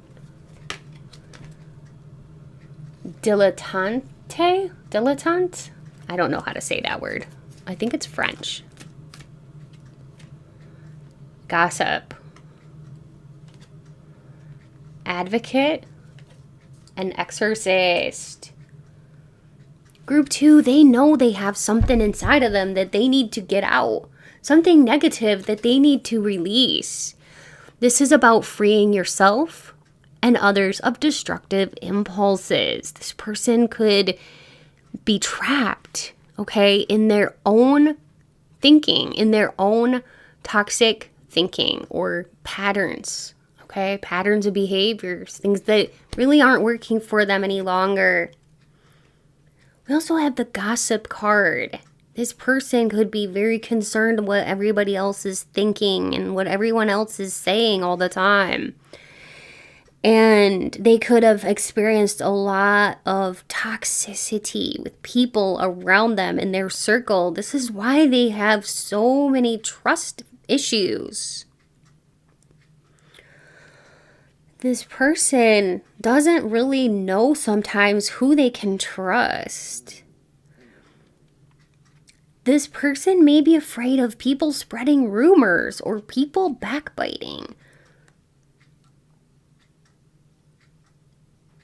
Dilettante? Dilettante? I don't know how to say that word. I think it's French. Gossip, Advocate, and Exorcist. Group 2, they know they have something inside of them that they need to get out. Something negative that they need to release. This is about freeing yourself and others of destructive impulses. This person could be trapped, okay, in their own thinking, in their own toxic thinking or patterns, okay, patterns of behaviors, things that really aren't working for them any longer. We also have the Gossip card. This person could be very concerned what everybody else is thinking and what everyone else is saying all the time. And they could have experienced a lot of toxicity with people around them in their circle. This is why they have so many trust issues. This person doesn't really know sometimes who they can trust. This person may be afraid of people spreading rumors or people backbiting.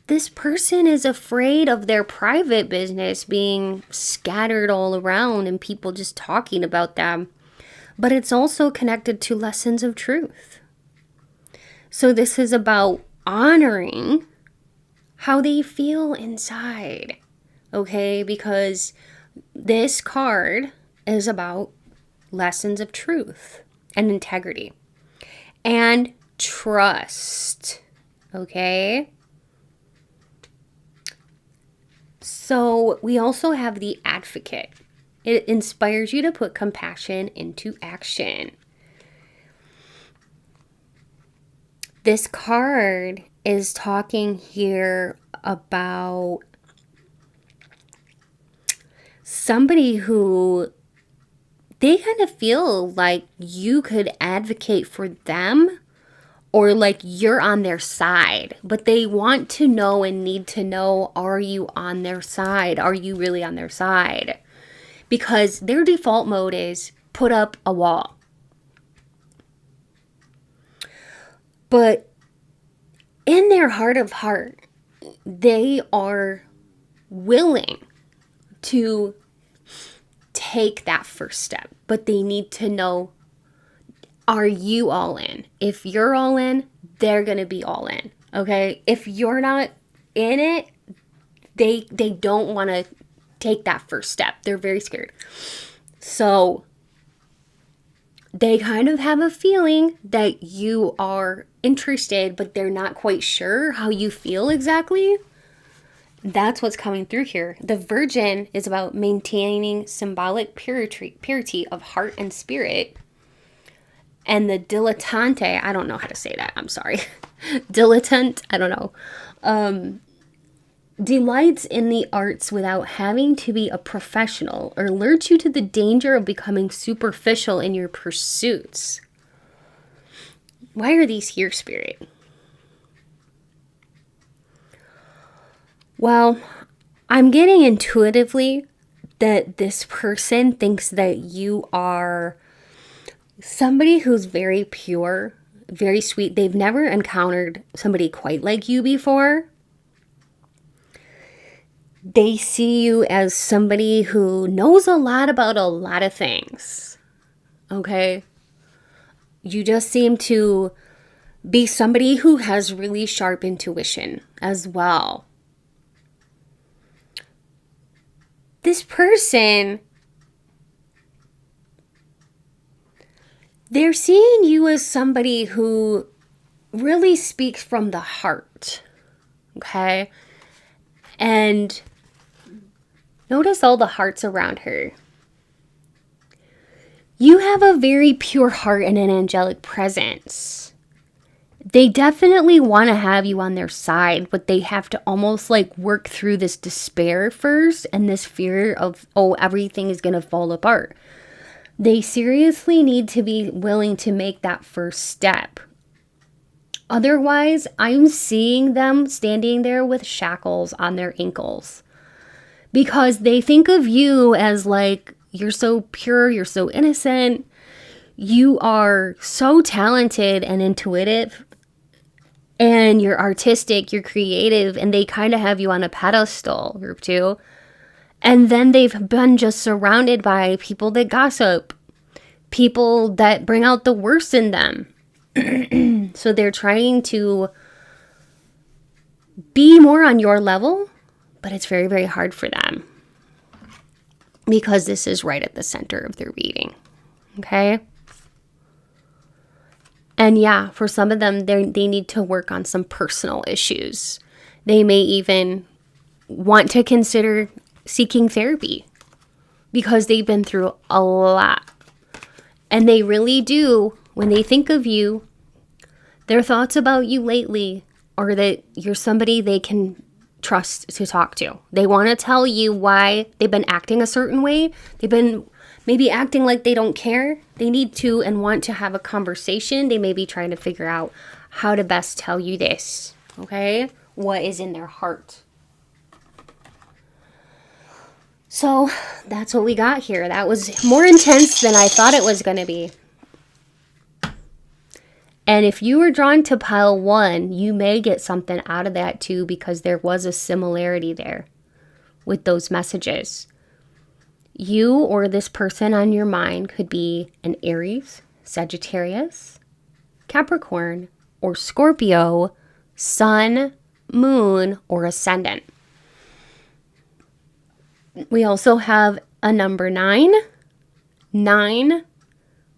This person is afraid of their private business being scattered all around and people just talking about them. But it's also connected to lessons of truth. So this is about honoring how they feel inside, okay? Because this card is about lessons of truth and integrity and trust, okay? So we also have the Advocate. It inspires you to put compassion into action. This card is talking here about somebody who they kind of feel like you could advocate for them or like you're on their side, but they want to know and need to know, are you on their side? Are you really on their side? Because their default mode is put up a wall. But in their heart of heart, they are willing to take that first step. But they need to know, are you all in? If you're all in, they're going to be all in. Okay? If you're not in it, they don't want to take that first step. They're very scared. So they kind of have a feeling that you are interested, but they're not quite sure how you feel exactly. That's what's coming through here. The Virgin is about maintaining symbolic purity of heart and spirit. And the Dilettante, I don't know how to say that. I'm sorry. Dilettante, I don't know. Delights in the arts without having to be a professional or alerts you to the danger of becoming superficial in your pursuits. Why are these here, Spirit? Well, I'm getting intuitively that this person thinks that you are somebody who's very pure, very sweet. They've never encountered somebody quite like you before. They see you as somebody who knows a lot about a lot of things. Okay? You just seem to be somebody who has really sharp intuition as well. This person, they're seeing you as somebody who really speaks from the heart. Okay? And notice all the hearts around her. You have a very pure heart and an angelic presence. they definitely want to have you on their side, but they have to almost like work through this despair first and this fear of, oh, everything is going to fall apart. They seriously need to be willing to make that first step. Otherwise, I'm seeing them standing there with shackles on their ankles because they think of you as like, you're so pure, you're so innocent, you are so talented and intuitive, and you're artistic, you're creative, and they kind of have you on a pedestal, group 2. And then they've been just surrounded by people that gossip, people that bring out the worst in them. So they're trying to be more on your level, but it's very, very hard for them because this is right at the center of their reading. Okay? And yeah, for some of them, they need to work on some personal issues. They may even want to consider seeking therapy because they've been through a lot. And they really do, when they think of you, their thoughts about you lately are that you're somebody they can trust to talk to. They want to tell you why they've been acting a certain way. They've been maybe acting like they don't care. They need to and want to have a conversation. They may be trying to figure out how to best tell you this, okay? What is in their heart. So that's what we got here. That was more intense than I thought it was going to be. And if you were drawn to pile 1, you may get something out of that too, because there was a similarity there with those messages. You or this person on your mind could be an Aries, Sagittarius, Capricorn, or Scorpio, Sun, Moon, or Ascendant. We also have a number 9, 9,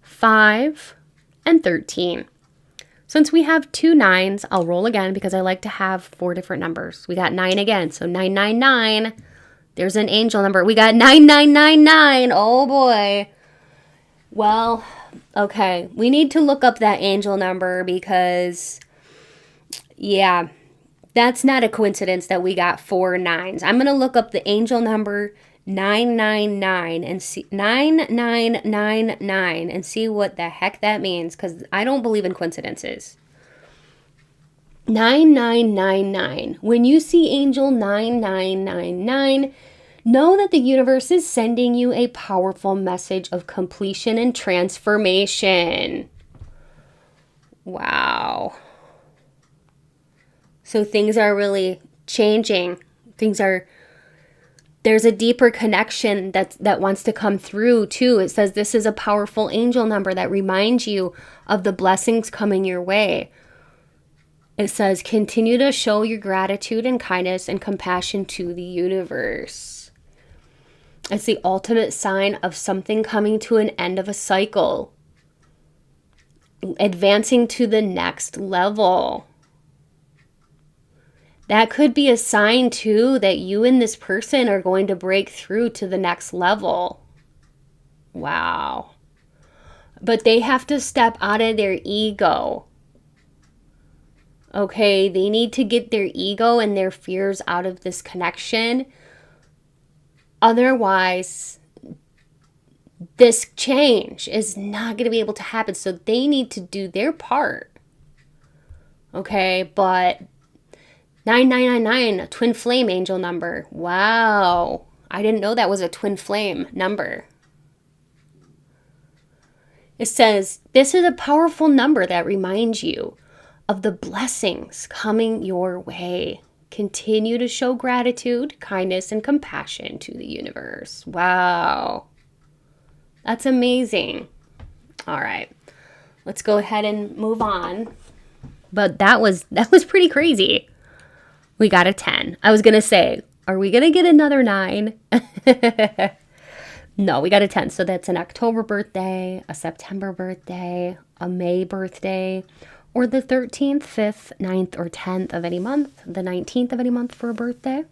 5, and 13. Since we have 2 9s, I'll roll again because I like to have 4 different numbers. We got 9 again, so 999. There's an angel number. We got 9999. Oh boy. Well, okay. We need to look up that angel number because, yeah, that's not a coincidence that we got 4 9s. I'm going to look up the angel number 999 and see 9999 and see what the heck that means, because I don't believe in coincidences. 9999. When you see angel 9999, know that the universe is sending you a powerful message of completion and transformation. Wow. So things are really changing. There's a deeper connection that wants to come through too. It says this is a powerful angel number that reminds you of the blessings coming your way. It says continue to show your gratitude and kindness and compassion to the universe. It's the ultimate sign of something coming to an end of a cycle. Advancing to the next level. That could be a sign, too, that you and this person are going to break through to the next level. Wow. But they have to step out of their ego. Okay, they need to get their ego and their fears out of this connection. Otherwise, this change is not going to be able to happen. So they need to do their part. Okay, but 9999, a twin flame angel number. Wow. I didn't know that was a twin flame number. It says, this is a powerful number that reminds you of the blessings coming your way. Continue to show gratitude, kindness, and compassion to the universe. Wow. That's amazing. All right. Let's go ahead and move on. But that was pretty crazy. We got a 10. I was going to say, are we going to get another 9? No, we got a 10. So that's an October birthday, a September birthday, a May birthday, or the 13th, 5th, 9th, or 10th of any month, the 19th of any month for a birthday,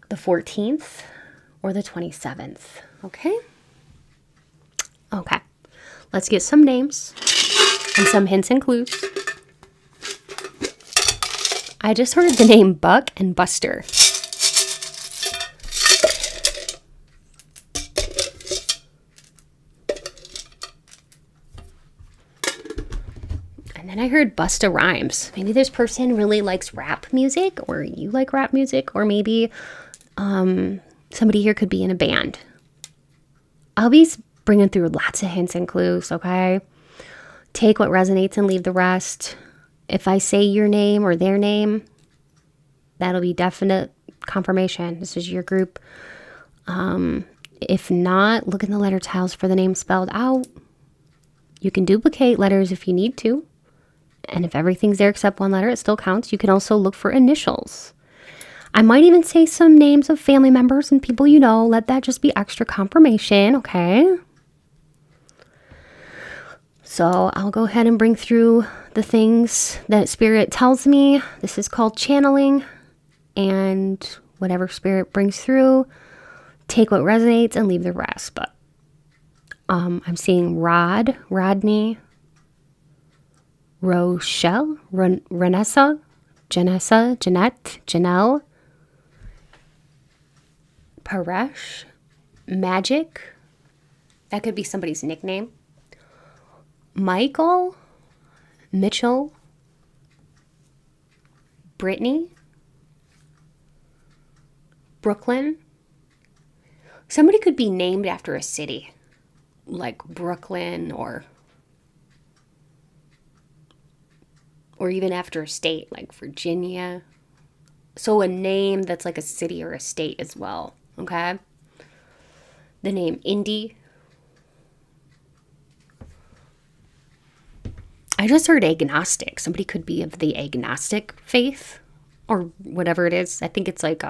the 14th, or the 27th. Okay? Okay. Let's get some names and some hints and clues. I just heard the name Buck and Buster. And then I heard Busta Rhymes. Maybe this person really likes rap music, or you like rap music, or maybe somebody here could be in a band. I'll be bringing through lots of hints and clues, okay? Take what resonates and leave the rest. If I say your name or their name, that'll be definite confirmation. This is your group. If not, look in the letter tiles for the name spelled out. You can duplicate letters if you need to. And if everything's there except one letter, it still counts. You can also look for initials. I might even say some names of family members and people you know. Let that just be extra confirmation, okay? So I'll go ahead and bring through the things that Spirit tells me. This is called channeling. And whatever Spirit brings through, take what resonates and leave the rest. But I'm seeing Rodney, Rochelle, Renessa, Janessa, Jeanette, Janelle, Paresh, Magic. That could be somebody's nickname. Michael, Mitchell, Brittany, Brooklyn. Somebody could be named after a city, like Brooklyn, or even after a state, like Virginia. So a name that's like a city or a state as well, okay? The name Indy. I just heard agnostic. Somebody could be of the agnostic faith or whatever it is. I think it's like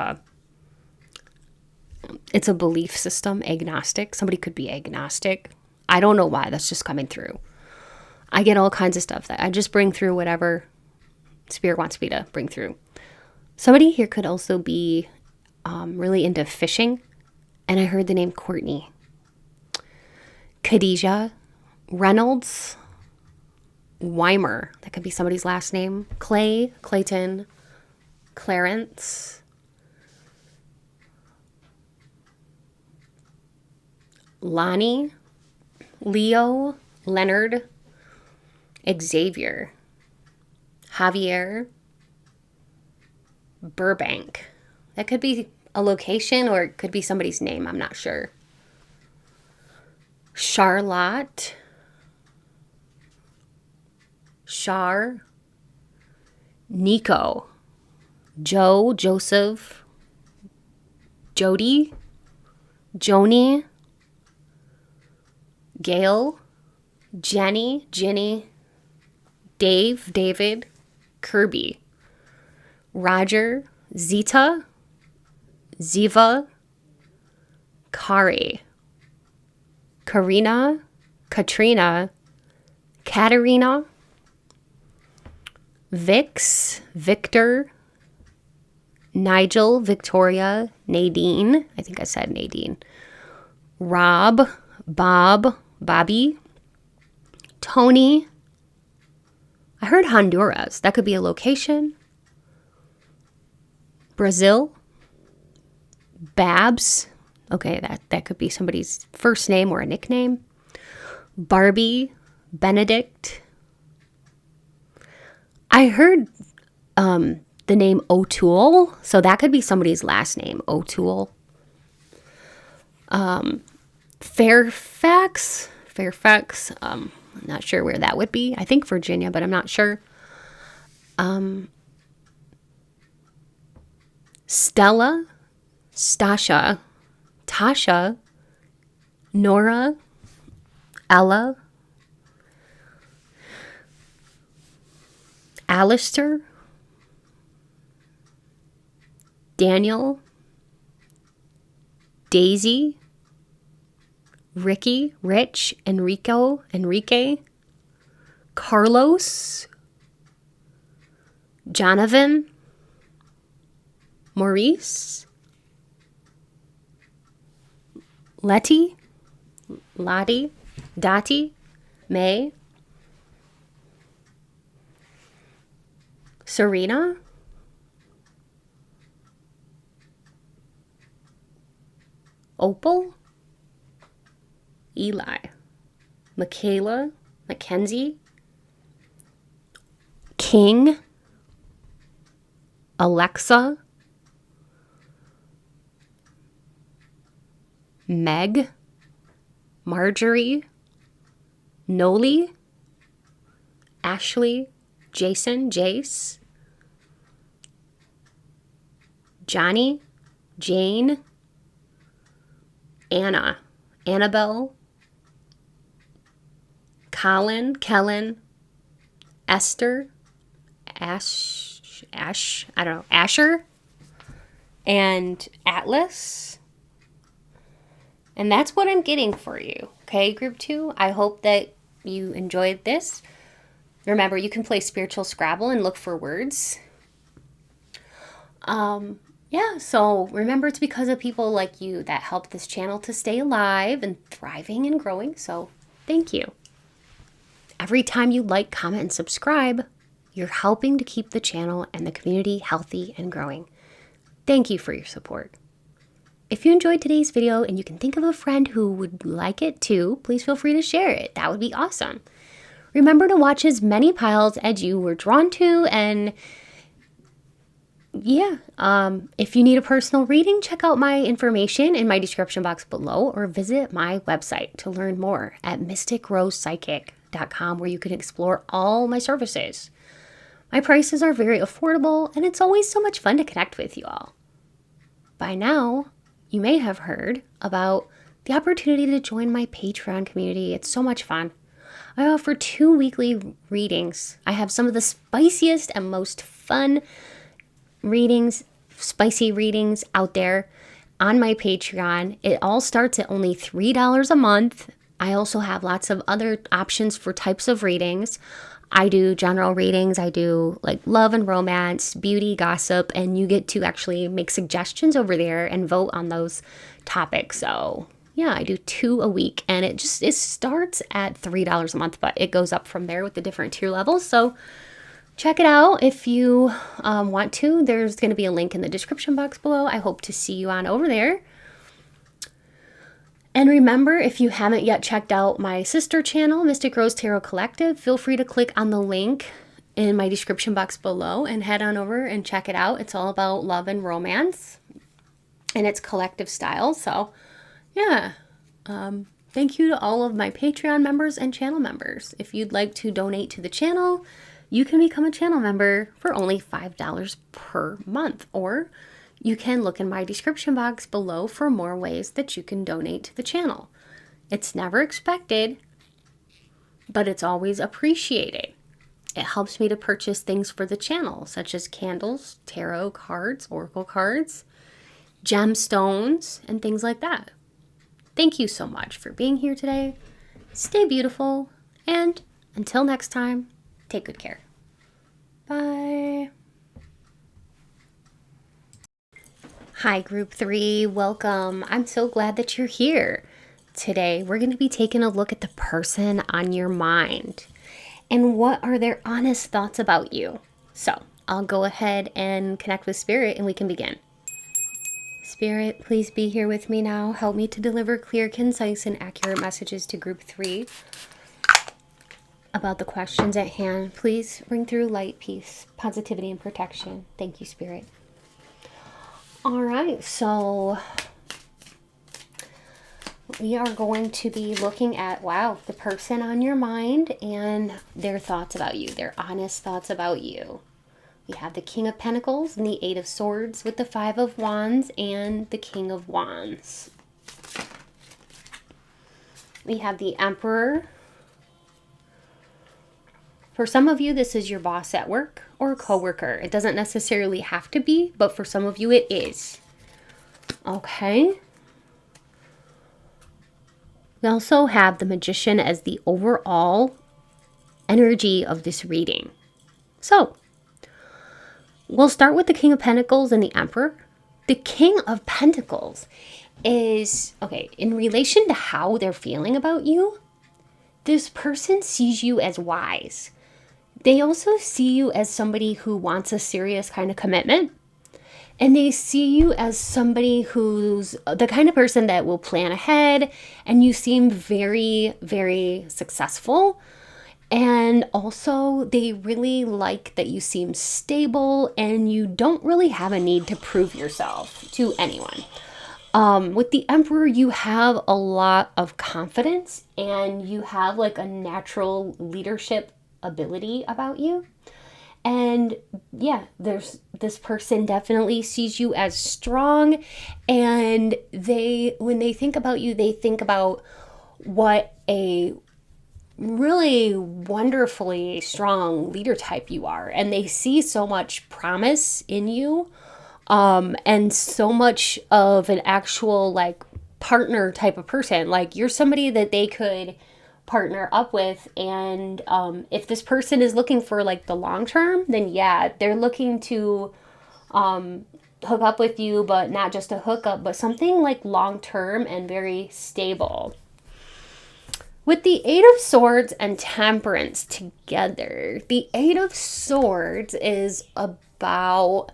it's a belief system, agnostic. Somebody could be agnostic. I don't know why. That's just coming through. I get all kinds of stuff that I just bring through whatever Spirit wants me to bring through. Somebody here could also be really into fishing. And I heard the name Courtney. Khadijah, Reynolds, Weimer. That could be somebody's last name. Clay, Clayton, Clarence. Lonnie, Leo, Leonard, Xavier, Javier, Burbank. That could be a location or it could be somebody's name. I'm not sure. Charlotte, Char, Nico, Joe, Joseph, Jody, Joni, Gail, Jenny, Ginny, Dave, David, Kirby, Roger, Zita, Ziva, Kari, Karina, Katrina, Katerina, Vix, Victor, Nigel, Victoria, Nadine. I think I said Nadine. Rob, Bob, Bobby, Tony. I heard Honduras. That could be a location. Brazil. Babs. Okay, that could be somebody's first name or a nickname. Barbie, Benedict. I heard the name O'Toole, so that could be somebody's last name, O'Toole. Fairfax, I'm not sure where that would be. I think Virginia, but I'm not sure. Stella, Stasha, Tasha, Nora, Ella, Alistair, Daniel, Daisy, Ricky, Rich, Enrique, Carlos, Jonathan, Maurice, Letty, Lottie, Dottie, May, Serena, Opal, Eli, Michaela, Mackenzie, King, Alexa, Meg, Marjorie, Noli, Ashley, Jason, Jace, Johnny, Jane, Anna, Annabelle, Colin, Kellen, Esther, Asher, and Atlas. And that's what I'm getting for you. Okay, group 2. I hope that you enjoyed this. Remember, you can play spiritual Scrabble and look for words. Yeah, so remember, it's because of people like you that help this channel to stay alive and thriving and growing. So thank you. Every time you like, comment, and subscribe, you're helping to keep the channel and the community healthy and growing. Thank you for your support. If you enjoyed today's video and you can think of a friend who would like it too, please feel free to share it. That would be awesome. Remember to watch as many piles as you were drawn to, and yeah, if you need a personal reading, check out my information in my description box below or visit my website to learn more at mysticrosepsychic.com, where you can explore all my services. My prices are very affordable, and it's always so much fun to connect with you all. By now, you may have heard about the opportunity to join my Patreon community. It's so much fun. I offer 2 weekly readings. I have some of the spiciest and most fun readings, spicy readings out there on my Patreon. It all starts at only $3 a month. I also have lots of other options for types of readings. I do general readings. I do like love and romance, beauty, gossip, and you get to actually make suggestions over there and vote on those topics. So yeah, I do 2 a week, and it starts at $3 a month, but it goes up from there with the different tier levels. So check it out if you want to. There's going to be a link in the description box below. I hope to see you on over there. And remember, if you haven't yet checked out my sister channel, Mystic Rose Tarot Collective, feel free to click on the link in my description box below and head on over and check it out. It's all about love and romance, and it's collective style. So yeah, thank you to all of my Patreon members and channel members. If you'd like to donate to the channel, you can become a channel member for only $5 per month, or you can look in my description box below for more ways that you can donate to the channel. It's never expected, but it's always appreciated. It helps me to purchase things for the channel, such as candles, tarot cards, oracle cards, gemstones, and things like that. Thank you so much for being here today. Stay beautiful, and until next time, take good care. Bye. Hi, Group 3. Welcome. I'm so glad that you're here. Today, we're going to be taking a look at the person on your mind and what are their honest thoughts about you. So, I'll go ahead and connect with Spirit and we can begin. Spirit, please be here with me now. Help me to deliver clear, concise, and accurate messages to Group 3 about the questions at hand. Please bring through light, peace, positivity, and protection. Thank you, Spirit. All right, so we are going to be looking at, wow, the person on your mind and their thoughts about you, their honest thoughts about you. We have the King of Pentacles and the 8 of Swords with the 5 of Wands and the King of Wands. We have the Emperor. For some of you, this is your boss at work or a coworker. It doesn't necessarily have to be, but for some of you it is. Okay. We also have the Magician as the overall energy of this reading. So, we'll start with the King of Pentacles and the Emperor. The King of Pentacles is, okay, in relation to how they're feeling about you, this person sees you as wise. They also see you as somebody who wants a serious kind of commitment. And they see you as somebody who's the kind of person that will plan ahead, and you seem very, very successful. And also, they really like that you seem stable and you don't really have a need to prove yourself to anyone. With the Emperor, you have a lot of confidence and you have like a natural leadership ability about you. And yeah, there's this person definitely sees you as strong, and when they think about you, they think about what a really wonderfully strong leader type you are, and they see so much promise in you, and so much of an actual like partner type of person. Like you're somebody that they could partner up with, and if this person is looking for like the long term, then yeah, they're looking to hook up with you, but not just a hookup, but something like long term and very stable. With the Eight of Swords and Temperance together, the Eight of Swords is about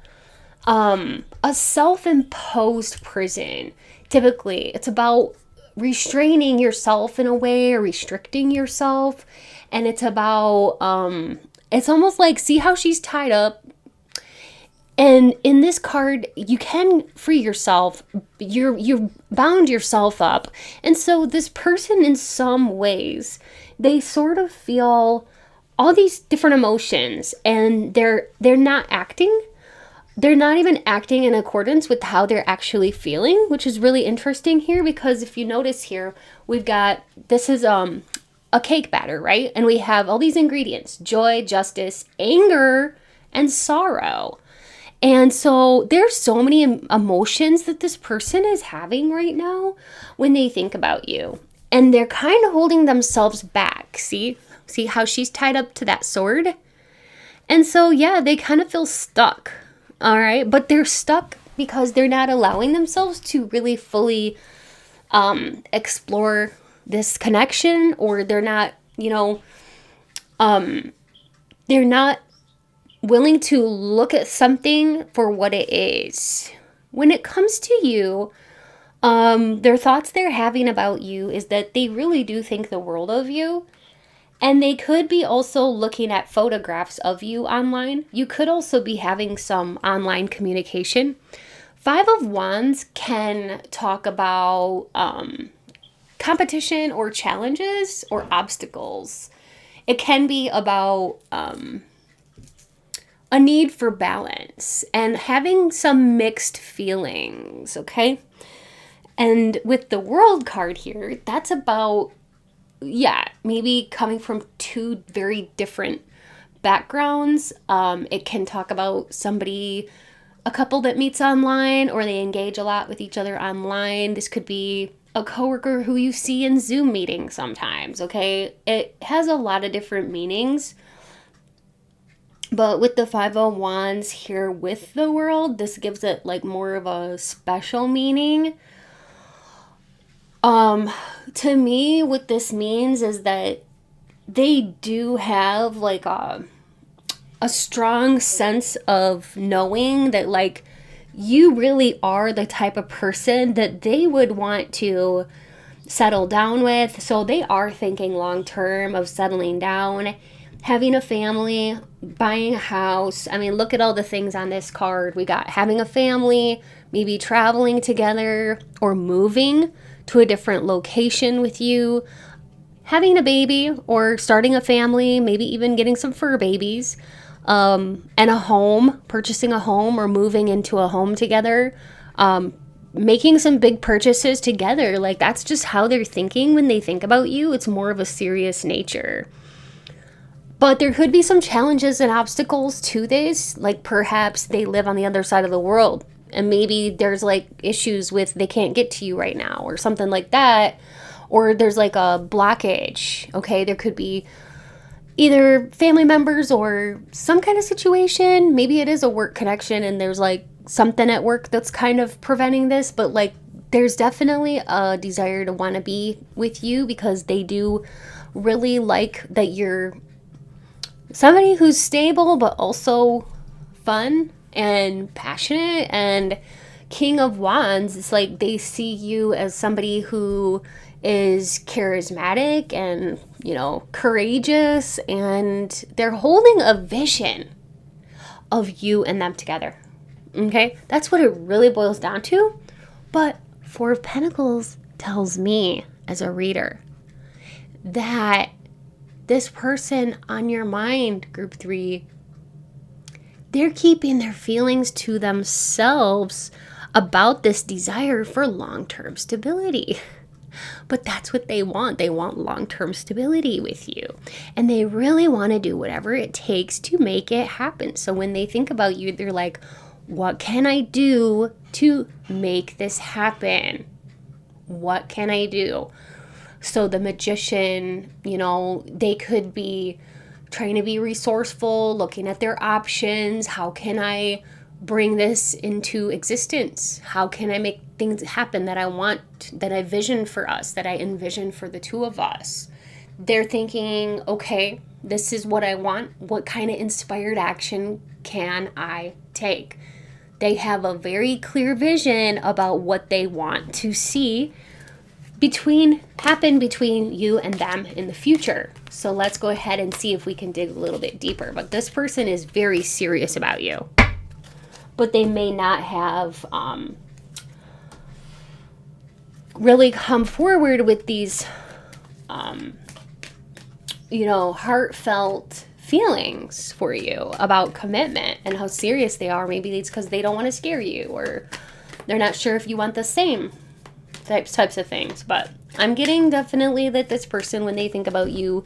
a self-imposed prison. Typically, it's about restraining yourself in a way, or restricting yourself. And it's about, it's almost like, see how she's tied up? And in this card, you can free yourself. You're bound yourself up. And so this person, in some ways, they sort of feel all these different emotions, and they're not acting. They're not even acting in accordance with how they're actually feeling, which is really interesting here, because if you notice here, we've got, this is a cake batter, right? And we have all these ingredients: joy, justice, anger, and sorrow. And so there's so many emotions that this person is having right now when they think about you. And they're kind of holding themselves back. See how she's tied up to that sword? And so, yeah, they kind of feel stuck. All right. But they're stuck because they're not allowing themselves to really fully explore this connection, or they're not, they're not willing to look at something for what it is. When it comes to you, their thoughts they're having about you is that they really do think the world of you. And they could be also looking at photographs of you online. You could also be having some online communication. Five of Wands can talk about competition or challenges or obstacles. It can be about a need for balance and having some mixed feelings, okay? And with the World card here, that's about, yeah, maybe coming from two very different backgrounds. It can talk about a couple that meets online, or they engage a lot with each other online. This could be a coworker who you see in Zoom meetings sometimes, okay? It has a lot of different meanings. But with the Five of Wands here with the World, this gives it like more of a special meaning. To me, what this means is that they do have like a strong sense of knowing that like you really are the type of person that they would want to settle down with. So they are thinking long term of settling down, having a family, buying a house. I mean, look at all the things on this card. We got having a family, maybe traveling together, or moving to a different location with you, having a baby or starting a family, maybe even getting some fur babies, and a home, purchasing a home or moving into a home together, making some big purchases together. Like that's just how they're thinking when they think about you. It's more of a serious nature. But there could be some challenges and obstacles to this. Like perhaps they live on the other side of the world, and maybe there's like issues with they can't get to you right now or something like that. Or there's like a blockage. Okay, there could be either family members or some kind of situation. Maybe it is a work connection and there's like something at work that's kind of preventing this. But like there's definitely a desire to want to be with you because they do really like that you're somebody who's stable but also fun and passionate. And King of Wands, it's like they see you as somebody who is charismatic and, you know, courageous, and they're holding a vision of you and them together. Okay? That's what it really boils down to. But Four of Pentacles tells me as a reader that this person on your mind, group 3, they're keeping their feelings to themselves about this desire for long-term stability. But that's what they want. They want long-term stability with you. And they really want to do whatever it takes to make it happen. So when they think about you, they're like, what can I do to make this happen? What can I do? So the Magician, you know, they could be trying to be resourceful, looking at their options. How can I bring this into existence? How can I make things happen that I want, that I vision for us, that I envision for the two of us? They're thinking, okay, this is what I want. What kind of inspired action can I take? They have a very clear vision about what they want to see happen between you and them in the future. So let's go ahead and see if we can dig a little bit deeper. But this person is very serious about you. But they may not have really come forward with these, you know, heartfelt feelings for you about commitment and how serious they are. Maybe it's because they don't want to scare you, or they're not sure if you want the same types of things. But I'm getting definitely that this person, when they think about you,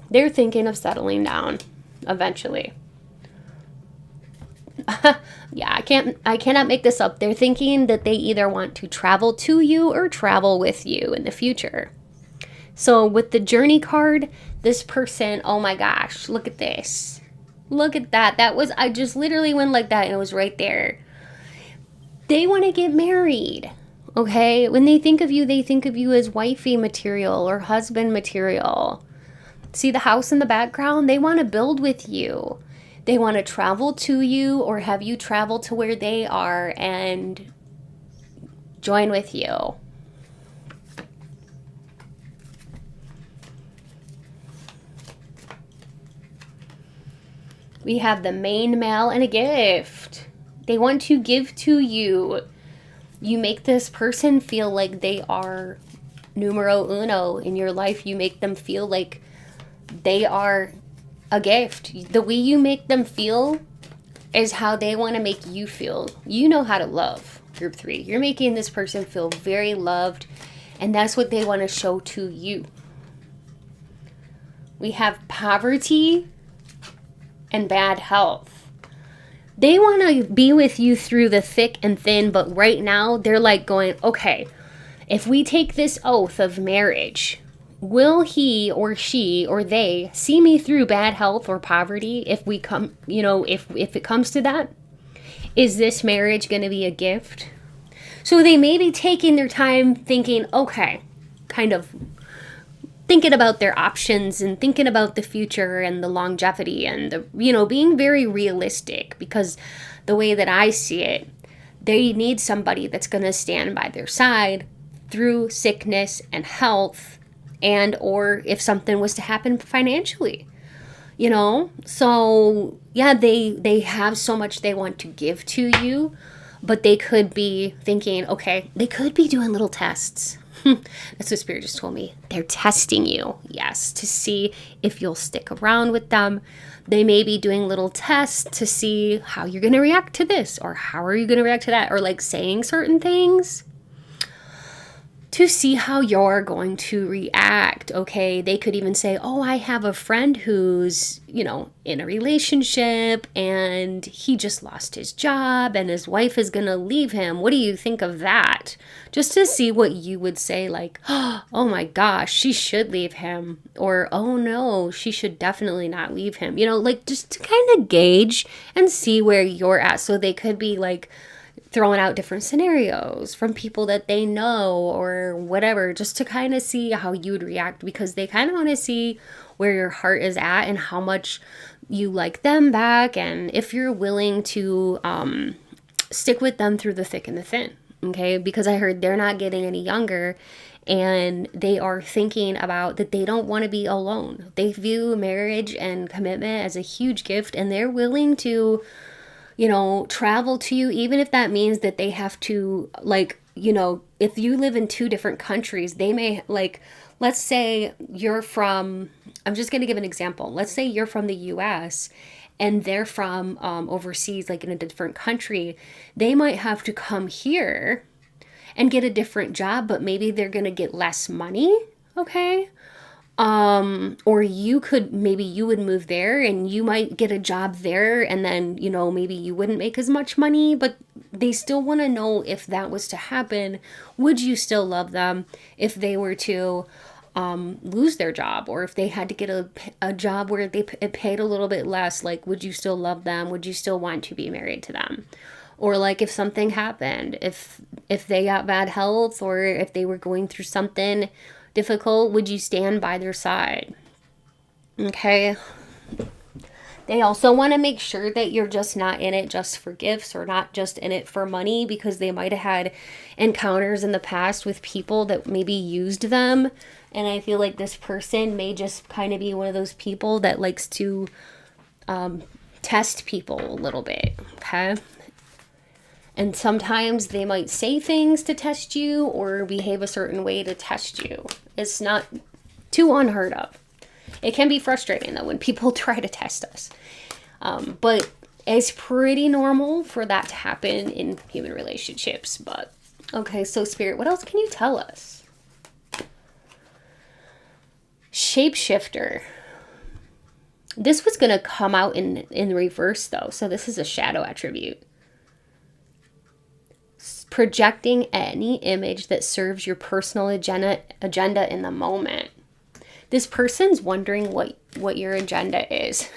they're thinking of settling down eventually. Yeah, I cannot make this up. They're thinking that they either want to travel to you or travel with you in the future. So with the Journey card, this person, oh my gosh, look at this. Look at that. I just literally went like that and it was right there. They want to get married. Okay? When they think of you as wifey material or husband material. See the house in the background? They want to build with you. They want to travel to you or have you travel to where they are and join with you. We have the main male and a gift. They want to give to you. You make this person feel like they are numero uno in your life. You make them feel like they are a gift. The way you make them feel is how they want to make you feel. You know how to love, group 3. You're making this person feel very loved, and that's what they want to show to you. We have poverty and bad health. They want to be with you through the thick and thin, but right now they're like going, okay, if we take this oath of marriage, will he or she or they see me through bad health or poverty if we come, you know, if it comes to that? Is this marriage going to be a gift? So they may be taking their time thinking, okay, kind of thinking about their options and thinking about the future and the longevity and the, you know, being very realistic, because the way that I see it, they need somebody that's going to stand by their side through sickness and health, and or if something was to happen financially, you know. So yeah, they have so much they want to give to you, but they could be thinking, okay, they could be doing little tests. That's what Spirit just told me. They're testing you, yes, to see if you'll stick around with them. They may be doing little tests to see how you're going to react to this, or how are you going to react to that, or like saying certain things to see how you're going to react, okay? They could even say, oh, I have a friend who's, you know, in a relationship and he just lost his job and his wife is going to leave him. What do you think of that? Just to see what you would say, like, oh my gosh, she should leave him. Or, oh no, she should definitely not leave him. You know, like just to kind of gauge and see where you're at. So they could be like, throwing out different scenarios from people that they know or whatever, just to kind of see how you would react, because they kind of want to see where your heart is at and how much you like them back, and if you're willing to stick with them through the thick and the thin. Okay, because I heard they're not getting any younger, and they are thinking about that they don't want to be alone. They view marriage and commitment as a huge gift, and they're willing to, you know, travel to you, even if that means that they have to, like, you know, if you live in two different countries, they may, like, let's say you're from, I'm just going to give an example. Let's say you're from the US and they're from overseas, like in a different country. They might have to come here and get a different job, but maybe they're going to get less money. Okay. Or maybe you would move there and you might get a job there, and then, you know, maybe you wouldn't make as much money, but they still want to know, if that was to happen, would you still love them if they were to lose their job, or if they had to get a job where it paid a little bit less? Like, would you still love them? Would you still want to be married to them? Or like if something happened, if they got bad health, or if they were going through something difficult, would you stand by their side? Okay. They also want to make sure that you're just not in it just for gifts, or not just in it for money, because they might have had encounters in the past with people that maybe used them. And I feel like this person may just kind of be one of those people that likes to test people a little bit. Okay. And sometimes they might say things to test you, or behave a certain way to test you. It's not too unheard of. It can be frustrating, though, when people try to test us. But it's pretty normal for that to happen in human relationships. But, okay, so Spirit, what else can you tell us? Shapeshifter. This was going to come out in reverse, though. So this is a shadow attribute. Projecting any image that serves your personal agenda in the moment. This person's wondering what your agenda is.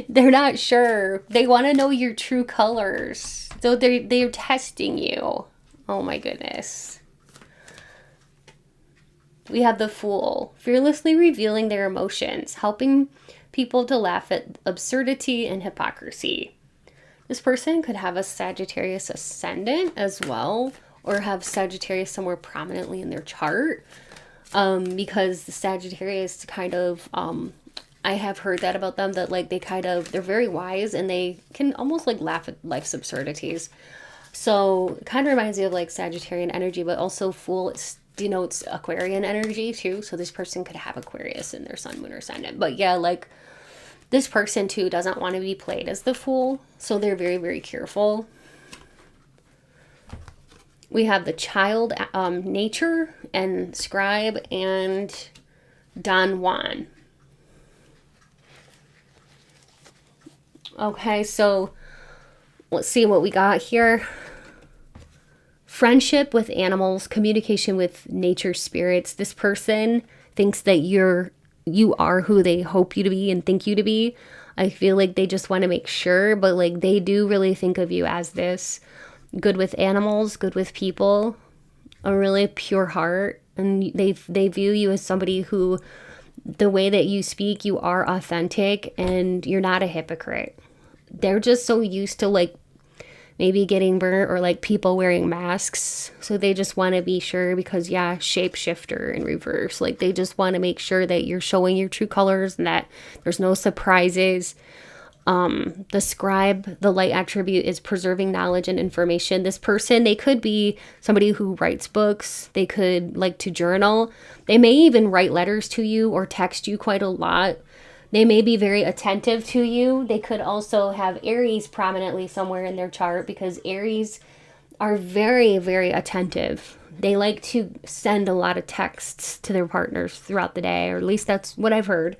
They're not sure. They want to know your true colors. So they're testing you. Oh my goodness. We have the Fool, fearlessly revealing their emotions, helping people to laugh at absurdity and hypocrisy. This person could have a Sagittarius ascendant as well, or have Sagittarius somewhere prominently in their chart. Because the Sagittarius kind of, I have heard that about them, that like they're very wise, and they can almost like laugh at life's absurdities. So it kind of reminds me of like Sagittarian energy, but also Fool denotes Aquarian energy too. So this person could have Aquarius in their sun, moon, or ascendant. But yeah, like this person too doesn't want to be played as the Fool. So they're very, very careful. We have the Child, Nature, and Scribe, and Don Juan. Okay, so let's see what we got here. Friendship with animals, communication with nature spirits. This person thinks that you are who they hope you to be and think you to be. I feel like they just want to make sure, but like they do really think of you as this. Good with animals, good with people, a really pure heart. And they view you as somebody who, the way that you speak, you are authentic and you're not a hypocrite. They're just so used to like maybe getting burnt or like people wearing masks. So they just want to be sure, because yeah, shapeshifter in reverse. Like they just want to make sure that you're showing your true colors and that there's no surprises. The Scribe, the light attribute, is preserving knowledge and information. This person, they could be somebody who writes books. They could like to journal. They may even write letters to you or text you quite a lot. They may be very attentive to you. They could also have Aries prominently somewhere in their chart, because Aries are very, very attentive. They like to send a lot of texts to their partners throughout the day, or at least that's what I've heard.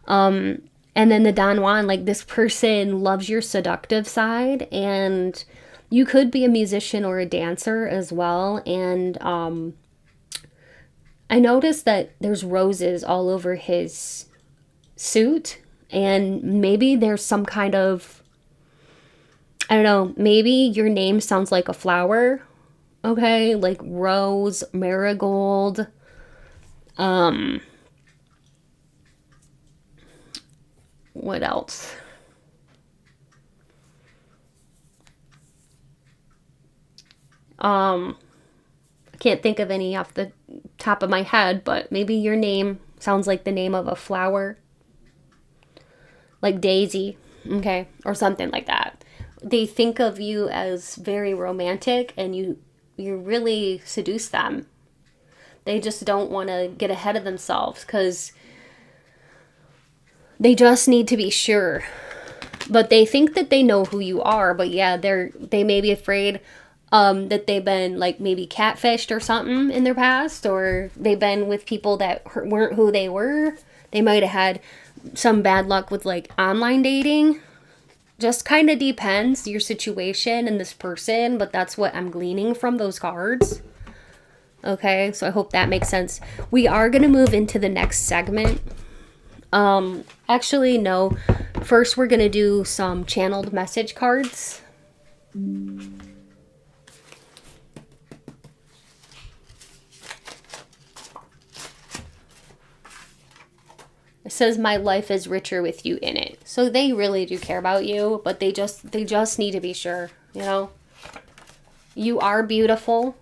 And then the Don Juan, like this person loves your seductive side, and you could be a musician or a dancer as well. And I noticed that there's roses all over his suit, and maybe there's some kind of, I don't know, maybe your name sounds like a flower. Okay, like rose, marigold, What else? I can't think of any off the top of my head, but maybe your name sounds like the name of a flower. Like Daisy, okay? Or something like that. They think of you as very romantic, and you really seduce them. They just don't want to get ahead of themselves because they just need to be sure. But they think that they know who you are, but yeah, they may be afraid that they've been like maybe catfished or something in their past, or they've been with people that weren't who they were. They might have had some bad luck with like online dating. Just kind of depends your situation and this person, but that's what I'm gleaning from those cards. Okay, so I hope that makes sense. We are going to move into the next segment. Actually, no. First, we're going to do some channeled message cards. It says, my life is richer with you in it. So they really do care about you, but they just need to be sure, you know? You are beautiful.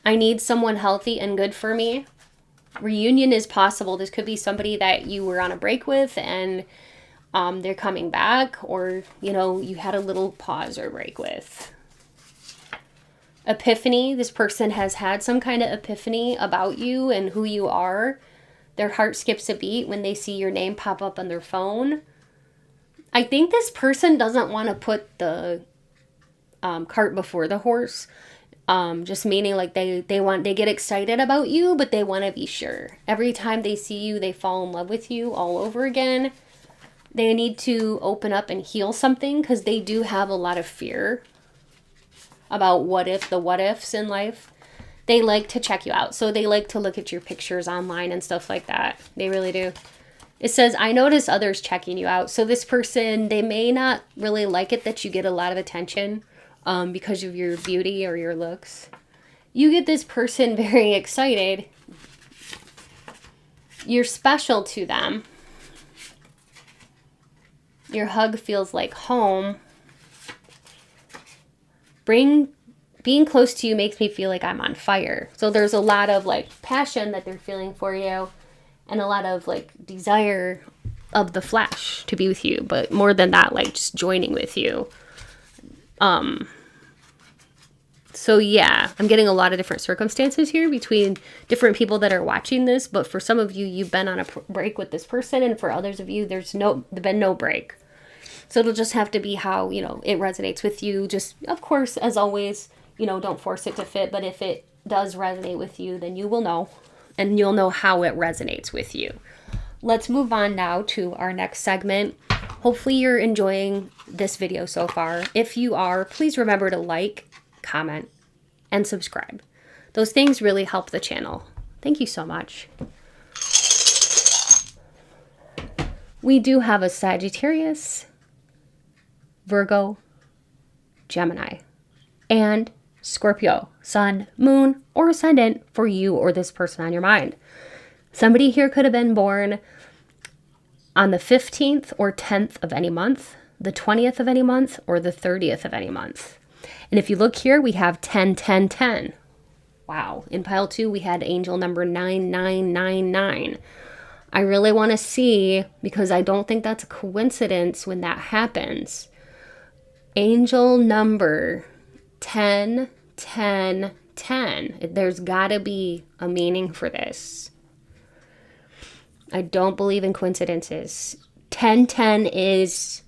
I need someone healthy and good for me. Reunion is possible. This could be somebody that you were on a break with and they're coming back, or, you know, you had a little pause or break with. Epiphany. This person has had some kind of epiphany about you and who you are. Their heart skips a beat when they see your name pop up on their phone. I think this person doesn't want to put the cart before the horse. Just meaning like they get excited about you, but they want to be sure. Every time they see you, they fall in love with you all over again. They need to open up and heal something because they do have a lot of fear about what ifs in life. They like to check you out. So they like to look at your pictures online and stuff like that. They really do. It says, I notice others checking you out. So this person, they may not really like it that you get a lot of attention because of your beauty or your looks. You get this person very excited. You're special to them. Your hug feels like home. Being close to you makes me feel like I'm on fire. So there's a lot of like passion that they're feeling for you and a lot of like desire of the flesh to be with you. But more than that, like just joining with you. So yeah, I'm getting a lot of different circumstances here between different people that are watching this. But for some of you, you've been on a break with this person. And for others of you, there's been no break. So it'll just have to be how, you know, it resonates with you. Just, of course, as always, you know, don't force it to fit. But if it does resonate with you, then you will know. And you'll know how it resonates with you. Let's move on now to our next segment. Hopefully you're enjoying this video so far. If you are, please remember to like, comment, and subscribe. Those things really help the channel. Thank you so much. We do have a Sagittarius, Virgo, Gemini, and Scorpio, Sun, Moon, or Ascendant for you or this person on your mind. Somebody here could have been born on the 15th or 10th of any month, the 20th of any month, or the 30th of any month. And if you look here, we have 10, 10, 10. Wow. In pile 2, we had angel number 9999. I really want to see, because I don't think that's a coincidence when that happens. Angel number 10, 10, 10. There's got to be a meaning for this. I don't believe in coincidences. 1010 is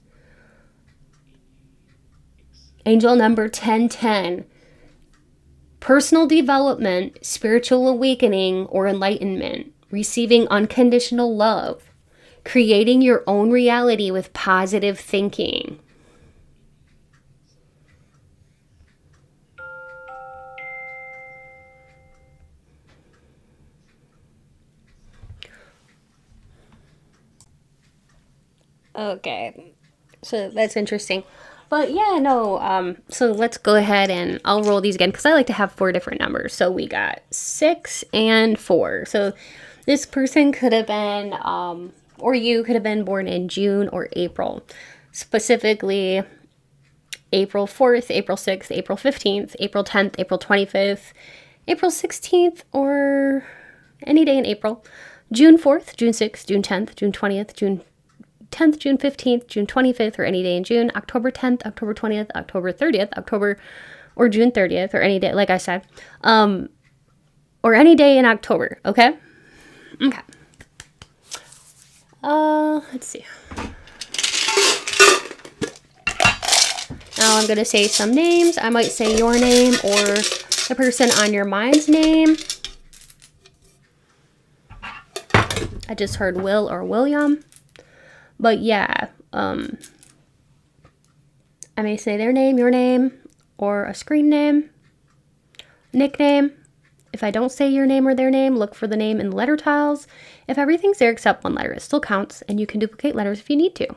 angel number 1010. Personal development, spiritual awakening, or enlightenment. Receiving unconditional love. Creating your own reality with positive thinking. Okay, so that's interesting. But yeah, no, so let's go ahead and I'll roll these again because I like to have 4 different numbers. So we got 6 and 4. So this person could have been Or you could have been born in June or April. Specifically, April 4th, April 6th, April 15th, April 10th, April 25th, April 16th, or any day in April. June 4th, June 6th, June 10th, June 20th, June 10th, June 15th, June 25th, or any day in June. October 10th, October 20th, October 30th, October or June 30th, or any day, like I said. Or any day in October, okay? Okay. Let's see. Now I'm going to say some names. I might say your name or the person on your mind's name. I just heard Will or William. But yeah, I may say their name, your name, or a screen name, nickname. If I don't say your name or their name, look for the name in the letter tiles. If everything's there except one letter, it still counts, and you can duplicate letters if you need to.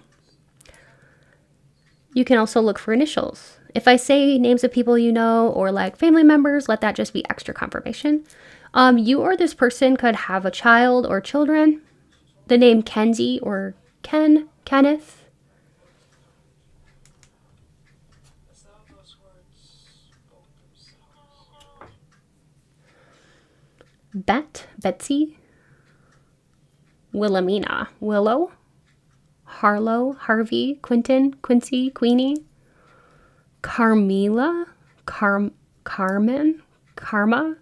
You can also look for initials. If I say names of people you know or like family members, let that just be extra confirmation. You or this person could have a child or children. The name Kenzie or Ken, Kenneth. Betsy. Wilhelmina, Willow. Harlow, Harvey, Quentin, Quincy, Queenie. Carmela, Carmen, Karma.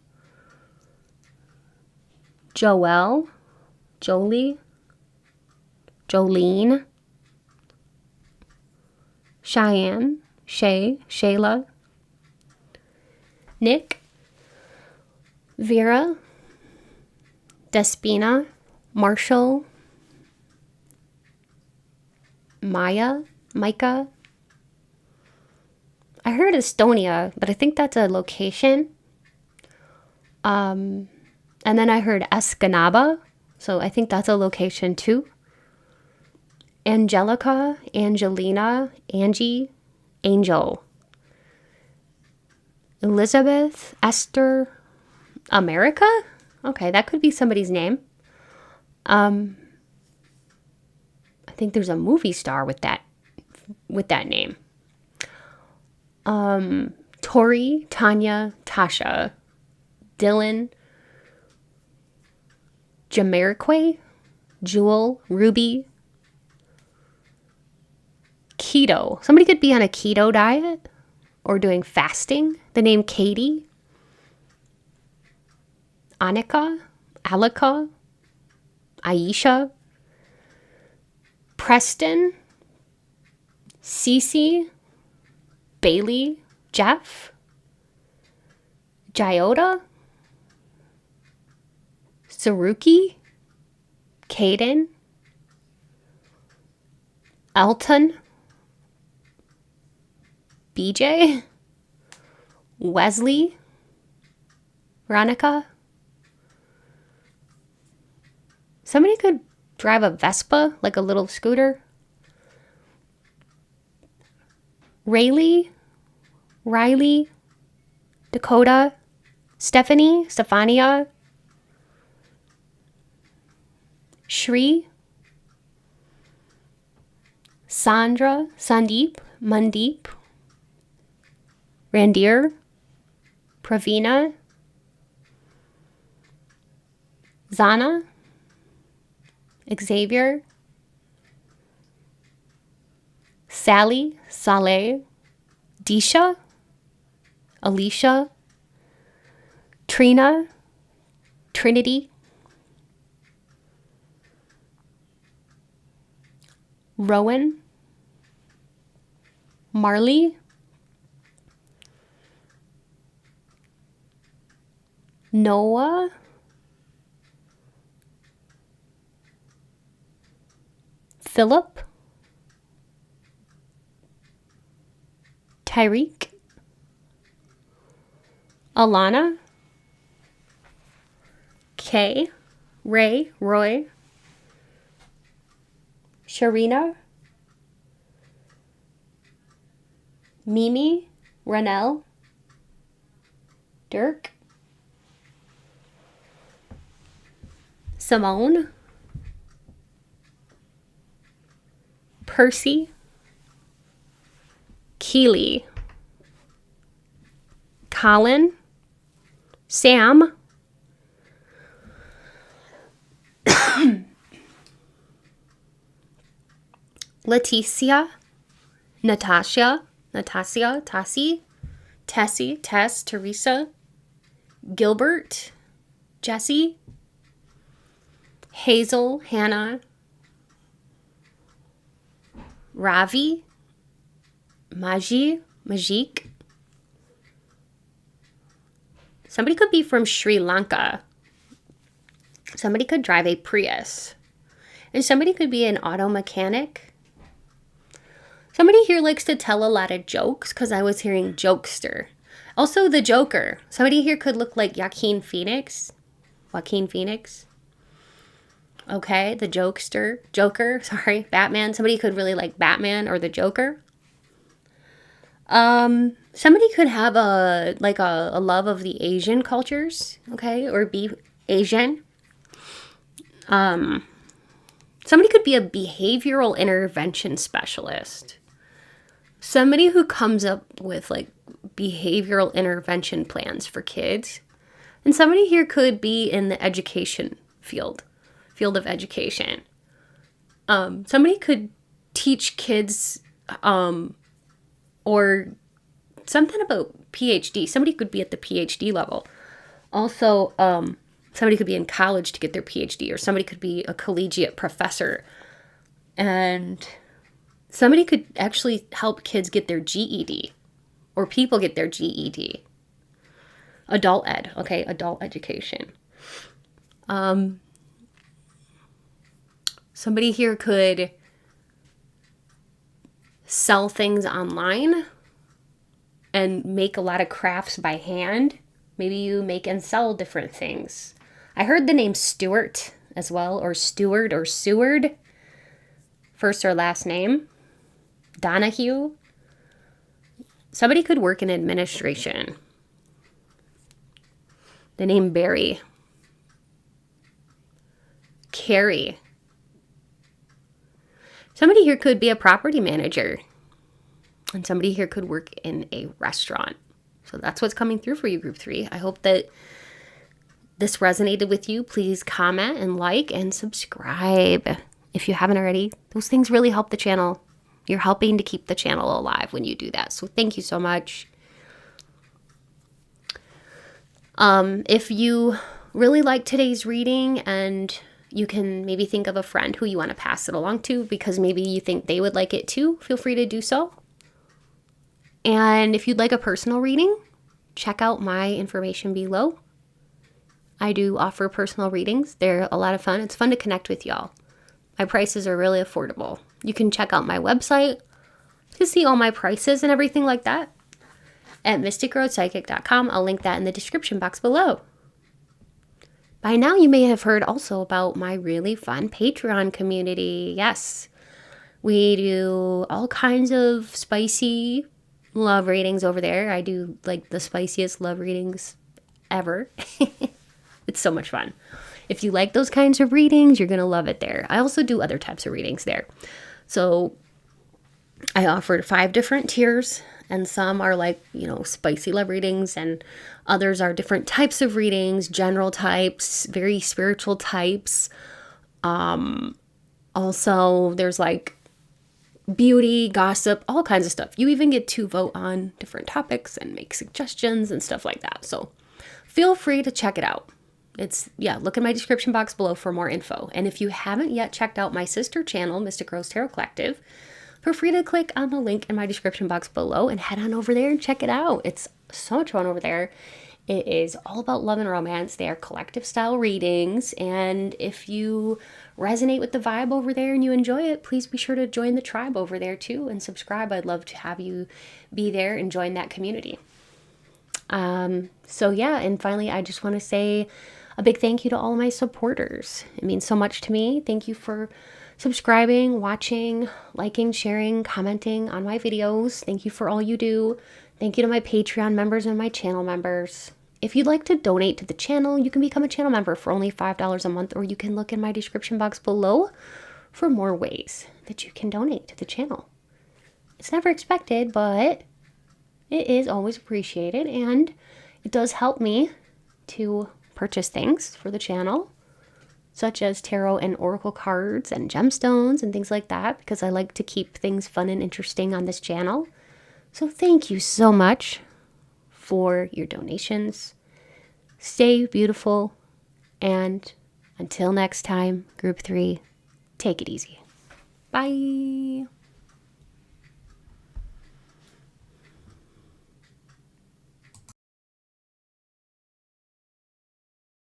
Joelle, Jolie, Jolene. Cheyenne, Shay, Shayla. Nick, Vera, Despina, Marshall, Maya, Micah. I heard Estonia, but I think that's a location. And then I heard Escanaba, so I think that's a location too. Angelica, Angelina, Angie, Angel. Elizabeth, Esther, America? Okay, that could be somebody's name. I think there's a movie star with that name. Tori, Tanya, Tasha, Dylan, Jamarique, Jewel, Ruby, keto. Somebody could be on a keto diet or doing fasting. The name Katie, Annika, Alika, Aisha, Preston, Cece, Bailey, Jeff, Jyota, Saruki, Caden, Elton, BJ, Wesley, Veronica. Somebody could drive a Vespa, like a little scooter. Rayleigh, Riley, Dakota, Stephanie, Stephania, Shri, Sandra, Sandeep, Mandeep, Randir, Pravina, Zana, Xavier, Sally, Saleh, Disha, Alicia, Trina, Trinity, Rowan, Marley, Noah, Philip, Tyreek, Alana, Kay, Ray, Roy, Sharina, Mimi, Ranel, Dirk, Simone, Percy, Keely, Colin, Sam, Leticia, Natasha, Tassie, Tessie, Tess, Teresa, Gilbert, Jesse, Hazel, Hannah, Ravi, Majik. Somebody could be from Sri Lanka. Somebody could drive a Prius. And somebody could be an auto mechanic. Somebody here likes to tell a lot of jokes because I was hearing jokester. Also the Joker. Somebody here could look like Joaquin Phoenix. Okay, the Joker, sorry, Batman. Somebody could really like Batman or the Joker. Somebody could have a love of the Asian cultures, okay, or be Asian. Somebody could be a behavioral intervention specialist. Somebody who comes up with like behavioral intervention plans for kids. And somebody here could be in the education field of education. Somebody could teach kids, or something about PhD. Somebody could be at the PhD level. Also, somebody could be in college to get their PhD, or somebody could be a collegiate professor. And somebody could actually help kids get their GED, or people get their GED. Adult ed, okay? Adult education. Somebody here could sell things online and make a lot of crafts by hand. Maybe you make and sell different things. I heard the name Stuart as well, or Stewart or Seward. First or last name. Donahue. Somebody could work in administration. The name Barry. Carrie. Somebody here could be a property manager. And somebody here could work in a restaurant. So that's what's coming through for you, Group 3. I hope that this resonated with you. Please comment and like and subscribe if you haven't already. Those things really help the channel. You're helping to keep the channel alive when you do that. So thank you so much. If you really like today's reading and you can maybe think of a friend who you want to pass it along to because maybe you think they would like it too, feel free to do so. And if you'd like a personal reading, check out my information below. I do offer personal readings. They're a lot of fun. It's fun to connect with y'all. My prices are really affordable. You can check out my website to see all my prices and everything like that at mysticroadpsychic.com. I'll link that in the description box below. By now, you may have heard also about my really fun Patreon community. Yes, we do all kinds of spicy love readings over there. I do like the spiciest love readings ever. It's so much fun. If you like those kinds of readings, you're going to love it there. I also do other types of readings there. So I offered 5 different tiers, and some are like, spicy love readings, and others are different types of readings, general types, very spiritual types. Also, there's like beauty, gossip, all kinds of stuff. You even get to vote on different topics and make suggestions and stuff like that. So feel free to check it out. Look in my description box below for more info. And if you haven't yet checked out my sister channel, Mystic Rose Tarot Collective, feel free to click on the link in my description box below and head on over there and check it out. It's so much fun over there. It is all about love and romance. They are collective style readings. And if you resonate with the vibe over there and you enjoy it, please be sure to join the tribe over there too and subscribe. I'd love to have you be there and join that community. And finally, I just want to say a big thank you to all of my supporters. It means so much to me. Thank you for subscribing, watching, liking, sharing, commenting on my videos. Thank you for all you do. Thank you to my Patreon members and my channel members. If you'd like to donate to the channel, you can become a channel member for only $5 a month, or you can look in my description box below for more ways that you can donate to the channel. It's never expected, but it is always appreciated, and it does help me to purchase things for the channel, such as tarot and oracle cards and gemstones and things like that, because I like to keep things fun and interesting on this channel. So thank you so much for your donations. Stay beautiful, and until next time, Group 3, take it easy. Bye.